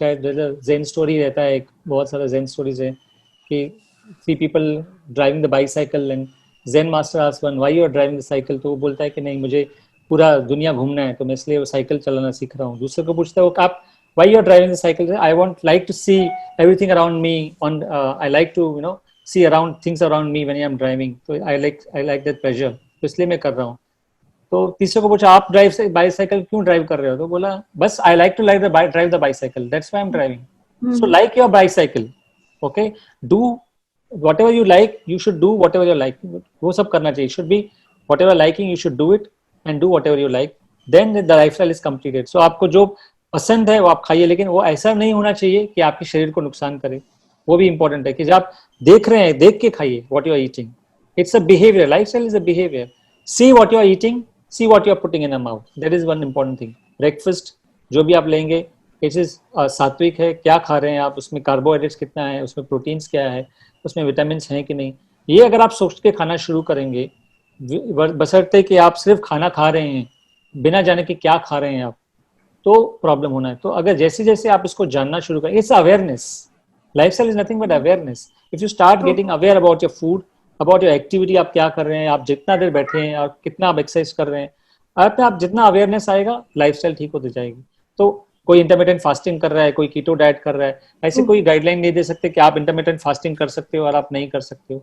[SPEAKER 3] zen story रहता है. एक बहुत सारा ज़ेन स्टोरीज है कि 3 people driving the bicycle and zen master asks one why you are driving the cycle. तो वो बोलता है कि नहीं, मुझे पूरा दुनिया घूमना है, तो मैं इसलिए वो साइकिल चलाना सीख रहा हूँ. दूसरे को पूछता है वो आप why you are driving the cycle? I like to see everything around me. I like to see around things around me when I am driving. So I like that pleasure. तो इसलिए मैं कर रहा हूँ. तो तीसरे को पूछा आप बाइसाइकिल क्यों ड्राइव कर रहे हो? तो बोला बस I like to drive the bicycle. That's why I'm driving. So like your bicycle, okay, do whatever you like, you should do whatever you like. वो सब करना चाहिए. Should be whatever liking, you should do it and do whatever you like. Then the lifestyle is completed. So आपको जो पसंद है वो आप खाइए, लेकिन वो ऐसा नहीं होना चाहिए कि आपके शरीर को नुकसान करे. वो भी important है कि जब आप देख रहे हैं, देख के खाइए what you are eating. It's a behavior. Lifestyle is a behavior. See what you are eating. See what you are putting in your mouth. That is one important thing. Breakfast जो भी आप लेंगे, इट इज सात्विक है, क्या खा रहे हैं आप, उसमें कार्बोहाइड्रेट्स कितना है, उसमें प्रोटीन्स क्या है, उसमें विटामिन हैं कि नहीं. ये अगर आप सोच के खाना शुरू करेंगे, बशर्ते कि आप सिर्फ खाना खा रहे हैं बिना जाने कि क्या खा रहे हैं आप, तो प्रॉब्लम होना है. तो अगर जैसे जैसे आप इसको जानना शुरू करें, it's awareness. Lifestyle is nothing but awareness. If you start getting aware about your food, about your activity, आप क्या कर रहे हैं, आप जितना देर बैठे हैं और कितना आप एक्सरसाइज कर रहे हैं, आप जितना अवेयरनेस आएगा लाइफस्टाइल ठीक होती जाएगी. तो कोई इंटरमिटेंट फास्टिंग कर रहा है, कोई कीटो डाइट कर रहा है, ऐसे कोई गाइडलाइन नहीं दे सकते कि आप इंटरमिटेंट फास्टिंग कर सकते हो और आप नहीं कर सकते हो.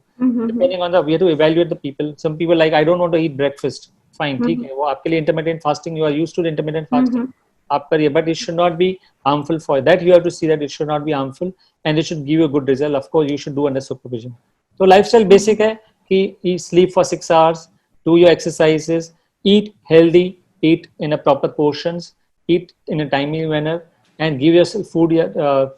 [SPEAKER 3] Depending on the we have to evaluate the people. Some people like I don't want to eat breakfast, fine, ठीक है, वो आपके लिए intermittent fasting, you are used to intermittent fasting, आप करिए, but it should not be harmful for that. You have to see that it should not be harmful and it should give you good result. Of course you should do under supervision. तो lifestyle basic है कि sleep for 6 hours, do your exercises, eat healthy, eat in a proper portions, eat in a timely manner, and give yourself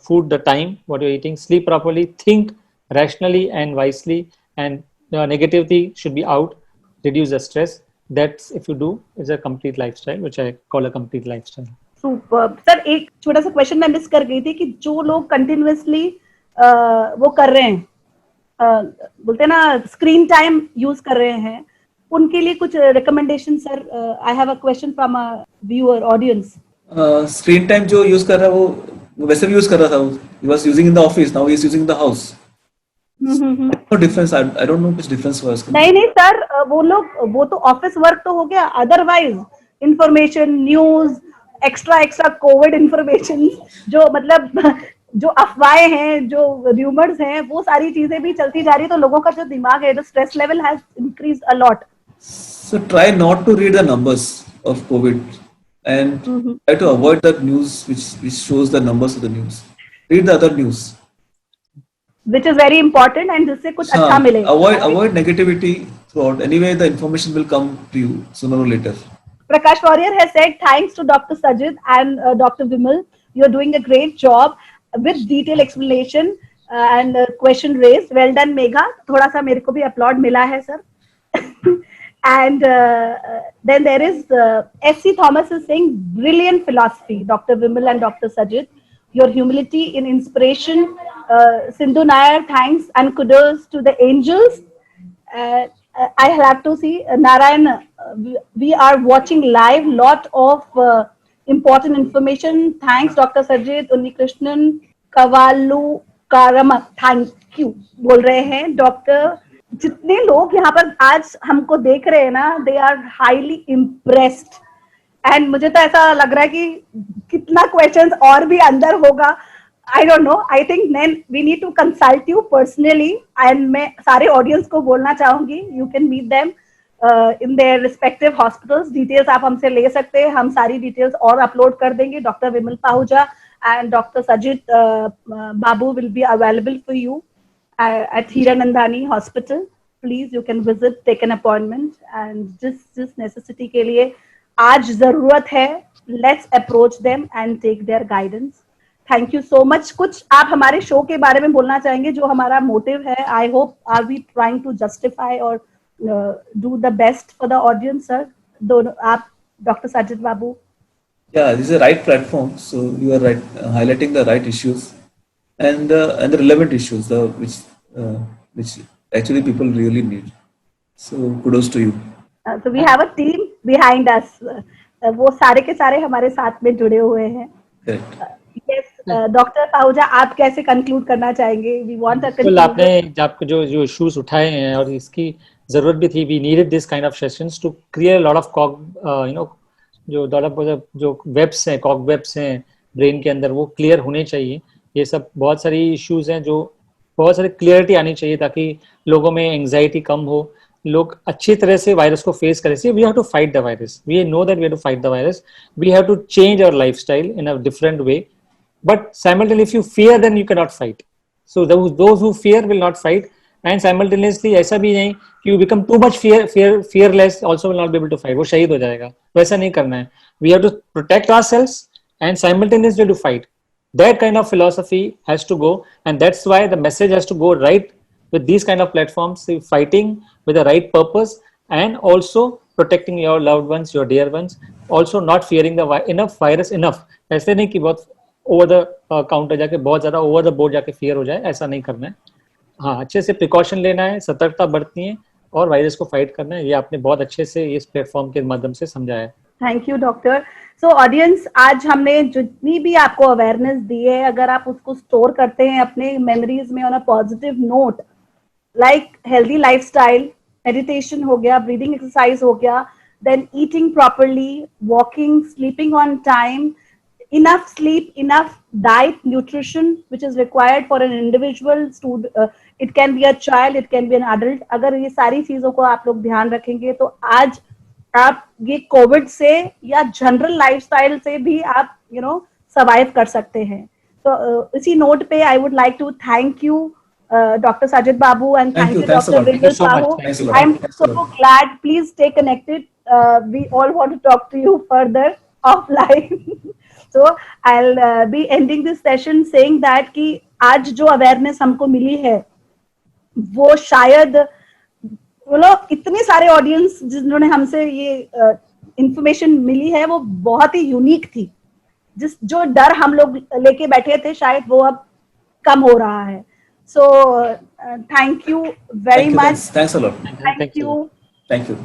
[SPEAKER 3] food the time what you're eating. Sleep properly, think rationally and wisely, and negativity should be out. Reduce the stress. That's if you do, is a complete lifestyle, which I call a complete lifestyle.
[SPEAKER 1] Super. Sir एक छोटा सा question मैं miss कर गई थी कि जो लोग कंटिन्यूअसली वो कर रहे हैं, बोलते हैं ना स्क्रीन टाइम यूज कर रहे हैं, उनके लिए कुछ recommendation sir. I have a question from a viewer audience.
[SPEAKER 2] Screen time जो यूज कर रहा है वो वैसे भी यूज कर रहा था. He was using in the office, now he is using in the house. No difference. I don't know which difference was.
[SPEAKER 1] नहीं सर, वो तो ऑफिस वर्क तो हो गया, otherwise information, news, extra covid information, जो मतलब जो अफवाहें हैं, जो रूमर्स हैं, वो सारी चीजें भी चलती जा रही है. तो लोगों का जो दिमाग है, the stress level has increased a lot.
[SPEAKER 2] So try not to read the numbers of COVID and try to avoid the news which shows the numbers of the news. Read the other news.
[SPEAKER 1] Which is very important and जिससे कुछ अच्छा मिलेगा.
[SPEAKER 2] Avoid negativity throughout. Anyway, the information will come to you sooner or later.
[SPEAKER 1] Prakash Warrior has said thanks to Dr. Sajid and Dr. Vimal. You are doing a great job with detailed explanation and question raised. Well done, Megha. थोड़ा सा मेरे को भी applaud मिला है sir. And then there is S.C. Thomas is saying brilliant philosophy, Dr. Vimal and Dr. Sajid. Your humility in inspiration. Sindhu Nair, thanks and kudos to the angels. I have to see Narayan. We are watching live. Lot of important information. Thanks, Dr. Sajid, Unnikrishnan, Kavalu Karama. Thank you. बोल रहे हैं doctor. जितने लोग यहाँ पर आज हमको देख रहे हैं ना, they are highly impressed. And मुझे तो ऐसा लग रहा है कि कितना क्वेश्चंस और भी अंदर होगा. I don't know. I think then we need to consult you personally. And मैं सारे ऑडियंस को बोलना चाहूंगी, you can meet them in their respective hospitals. Details आप हमसे ले सकते हैं, हम सारी डिटेल्स और अपलोड कर देंगे. Doctor Vimal Pahuja and Dr. Sajid Babu will be available for you at Hiranandani Hospital. Please, you can visit, take an appointment. And जिस necessity के लिए आज जरूरत है, let's approach them and take their guidance. Thank you so much. कुछ आप हमारे show के बारे में बोलना चाहेंगे, जो हमारा मोटिव है? I hope are we trying to justify or do the best for the audience, sir? दोनों आप, Dr. Sajid Babu.
[SPEAKER 2] Yeah, this is a right platform. So you are right, highlighting the right issues and the relevant issues, which actually people really need. So kudos to you.
[SPEAKER 1] So we have a team behind us. वो सारे के सारे हमारे साथ में जुड़े हुए हैं.
[SPEAKER 2] Correct.
[SPEAKER 1] Yes, डॉक्टर पाहुजा, आप कैसे कंक्लूड करना चाहेंगे? We want a
[SPEAKER 3] conclusion. आपने आपको जो इश्यूज उठाए हैं और इसकी जरूरत भी थी. We needed this kind of sessions to clear a lot of जो वेब्स हैं, कॉग वेब्स हैं ब्रेन के अंदर, वो क्लियर होने चाहिए. ये सब बहुत सारी इश्यूज हैं जो बहुत सारी क्लियरिटी आनी चाहिए ताकि लोगों में एंजाइटी कम हो, लोग अच्छी तरह से वायरस को फेस करें. We have to fight the virus. We know that we have to fight the virus. We have to change our lifestyle in a different way but simultaneously if you fear, then you cannot fight. So those who fear will not fight, and simultaneously ऐसा भी नहीं कि you become too much fearless also will not be able to fight. वो शहीद हो जाएगा. वैसा नहीं करना है. We have to protect ourselves and simultaneously to fight. That kind of philosophy has to go, and that's why the message has to go right with these kind of platforms, fighting with the right purpose, and also protecting your loved ones, your dear ones, also not fearing the virus enough. ऐसे नहीं कि बहुत over the counter जाके बहुत ज्यादा over the board जाके fear हो जाए, ऐसा नहीं करना है. हाँ, अच्छे से प्रिकॉशन लेना है, सतर्कता बरतनी है और वायरस को फाइट करना है. ये आपने बहुत अच्छे से इस प्लेटफॉर्म के माध्यम से समझाया है.
[SPEAKER 1] Thank you doctor. So audience, आज हमने जितनी भी आपको अवेयरनेस दी है, अगर आप उसको स्टोर करते हैं अपने मेमोरीज में on a positive note, like healthy lifestyle, meditation हो गया, ब्रीदिंग एक्सरसाइज हो गया, then eating properly, walking, sleeping on time, enough sleep, enough diet, nutrition which is required for an individual student, it can be a child, it can be an adult. अगर ये सारी चीजों को आप लोग ध्यान रखेंगे तो आज आप ये कोविड से या जनरल लाइफस्टाइल से भी आप सर्वाइव कर सकते हैं. तो इसी नोट पे I would like to thank you Dr. Sajid Babu and thank you Dr. Vindal Sahu. I'm so glad. Please stay connected. We all want to talk to you further offline. So I'll be ending this session saying that कि आज जो awareness हमको मिली है वो शायद इतने सारे audience जिन्होंने हमसे ये इंफॉर्मेशन मिली है वो बहुत ही यूनिक थी. जो डर हम लोग लेके बैठे थे शायद वो अब कम हो रहा है. So thank you very much.
[SPEAKER 2] Thanks a lot.
[SPEAKER 1] Thank you.
[SPEAKER 2] Thank you.